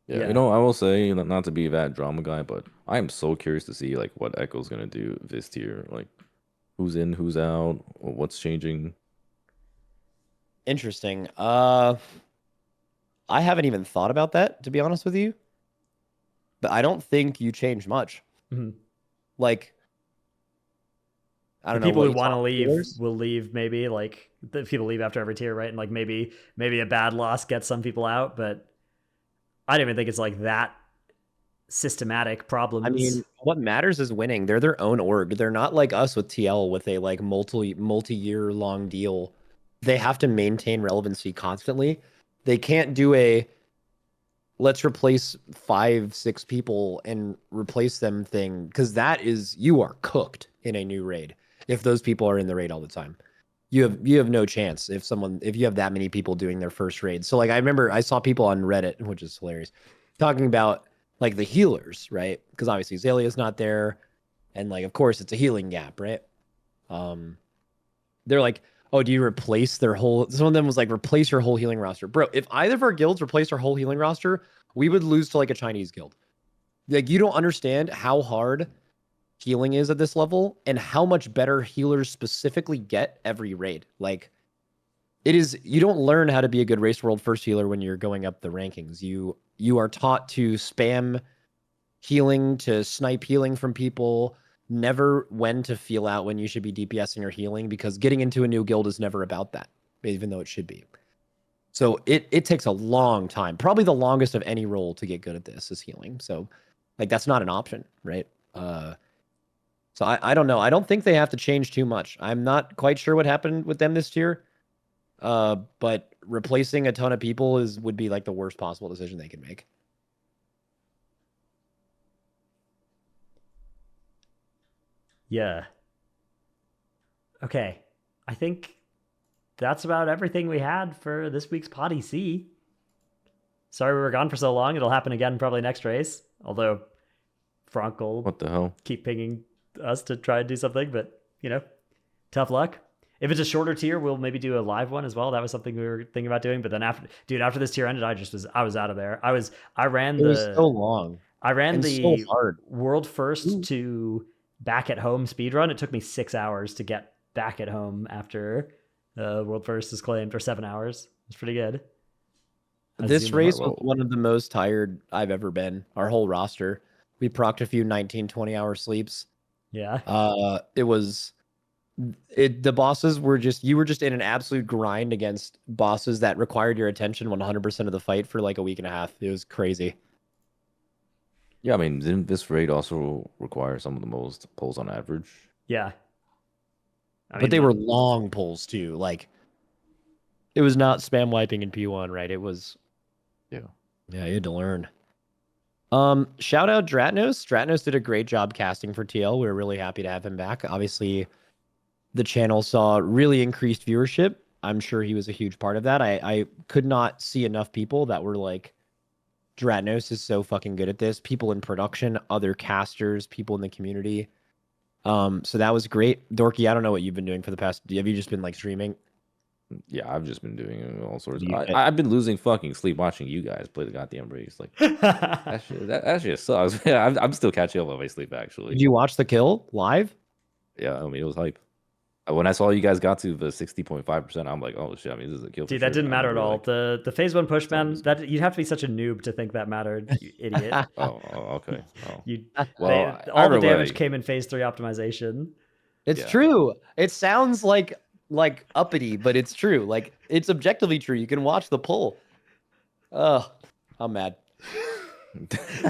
Yeah, Yeah. you know, I will say, not to be that drama guy, but I am so curious to see like what Echo's gonna do this tier. Like, who's in, who's out, or what's changing. Interesting. I haven't even thought about that, to be honest with you. But I don't think you change much. Mhm. Like, I The don't know. people what who you want to saw leave viewers? will leave. Maybe like the people leave after every tier, right? And like maybe a bad loss gets some people out, but I don't even think it's like that systematic problems. I mean, what matters is winning. They're their own org. They're not like us with TL with a like multi-year long deal. They have to maintain relevancy constantly. They can't do a let's replace 5-6 people and replace them thing, because that is, you are cooked in a new raid if those people are in the raid all the time. You have no chance if you have that many people doing their first raid. So like I remember I saw people on Reddit, which is hilarious, talking about like the healers, right? Because obviously Azalea's not there, and like of course it's a healing gap, right? They're like, oh, do you replace their whole? Some of them was like, replace your whole healing roster, bro. If either of our guilds replaced our whole healing roster, we would lose to like a Chinese guild. Like you don't understand how hard healing is at this level and how much better healers specifically get every raid. Like it is, you don't learn how to be a good race world first healer when you're going up the rankings. You are taught to spam healing, to snipe healing from people, never when to feel out when you should be DPSing or healing, because getting into a new guild is never about that, even though it should be. So it takes a long time, probably the longest of any role to get good at this is healing. So like that's not an option, right? So I don't know. I don't think they have to change too much. I'm not quite sure what happened with them this year. But replacing a ton of people would be like the worst possible decision they could make. Yeah. Okay. I think that's about everything we had for this week's PoddyC. Sorry we were gone for so long. It'll happen again probably next race. Although Frank will What the hell? keep pinging us to try and do something, but tough luck. If it's a shorter tier, we'll maybe do a live one as well. That was something we were thinking about doing. But then after this tier ended, I was out of there. I ran It was so long. I ran and the so hard. world first Ooh. to back at home speedrun. It took me 6 hours to get back at home after world first is claimed, or 7 hours. It's pretty good. This race was one of the most tired I've ever been. Our whole roster. We procced a few 19, 20-hour sleeps. Yeah. The bosses were you were just in an absolute grind against bosses that required your attention 100% of the fight for like a week and a half. It was crazy. Yeah, I mean, didn't this raid also require some of the most pulls on average? Yeah. But they were long pulls too. Like it was not spam wiping in P1, right? It was. Yeah. Yeah, you had to learn. Shout out Dratnos. Dratnos did a great job casting for TL. We were really happy to have him back. Obviously, the channel saw really increased viewership. I'm sure he was a huge part of that. I could not see enough people that were like, Dratnos is so fucking good at this. People in production, other casters, people in the community. So that was great. Dorki, I don't know what you've been doing for the past. Have you just been like streaming? Yeah, I've just been doing all sorts. You- I've been losing fucking sleep watching you guys play the goddamn race. Like that shit sucks. Yeah, I'm still catching up on my sleep actually. Did you watch the kill live? Yeah, I mean it was hype. When I saw you guys got to the 60.5%, I'm like, oh shit! I mean, this is a kill. Dude, for that sure. didn't matter at all. Like, The phase one push, man. That you'd have to be such a noob to think that mattered, you idiot. oh, okay. Oh. All the damage came in phase 3 optimization. It's true. It sounds like uppity, but it's true. Like it's objectively true. You can watch the pull. Oh, I'm mad.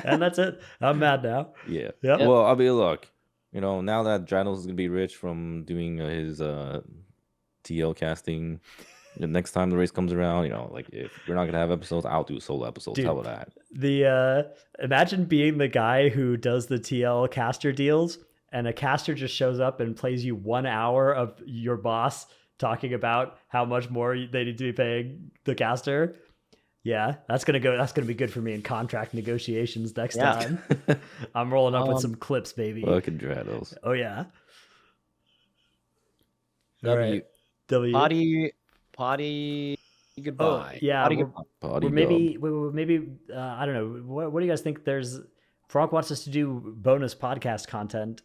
And that's it. I'm mad now. Yeah. Yep. Well, I mean, look, now that Dratnos is gonna be rich from doing his TL casting. The next time the race comes around, like if we're not gonna have episodes, I'll do solo episodes. Dude, How about that? The imagine being the guy who does the TL caster deals, and a caster just shows up and plays you 1 hour of your boss talking about how much more they need to be paying the caster. Yeah, that's gonna be good for me in contract negotiations next time. I'm rolling up with some clips, baby. Fucking Dratnos. Oh yeah. W. All right. W. Poddy. Oh Goodbye. yeah. Poddy We're, goodbye. Poddy maybe I don't know. What do you guys think? PROC wants us to do bonus podcast content,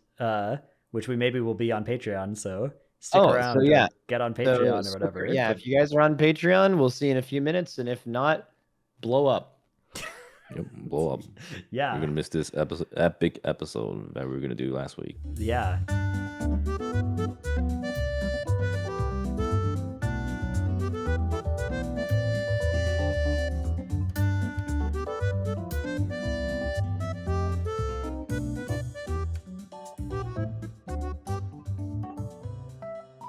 which we maybe will be on Patreon. So stick around. So yeah, get on Patreon or whatever. Yeah, if you guys are on Patreon, we'll see you in a few minutes, and if not, blow up. Yep, blow up. Yeah. You're gonna miss this epic episode that we were gonna do last week. Yeah.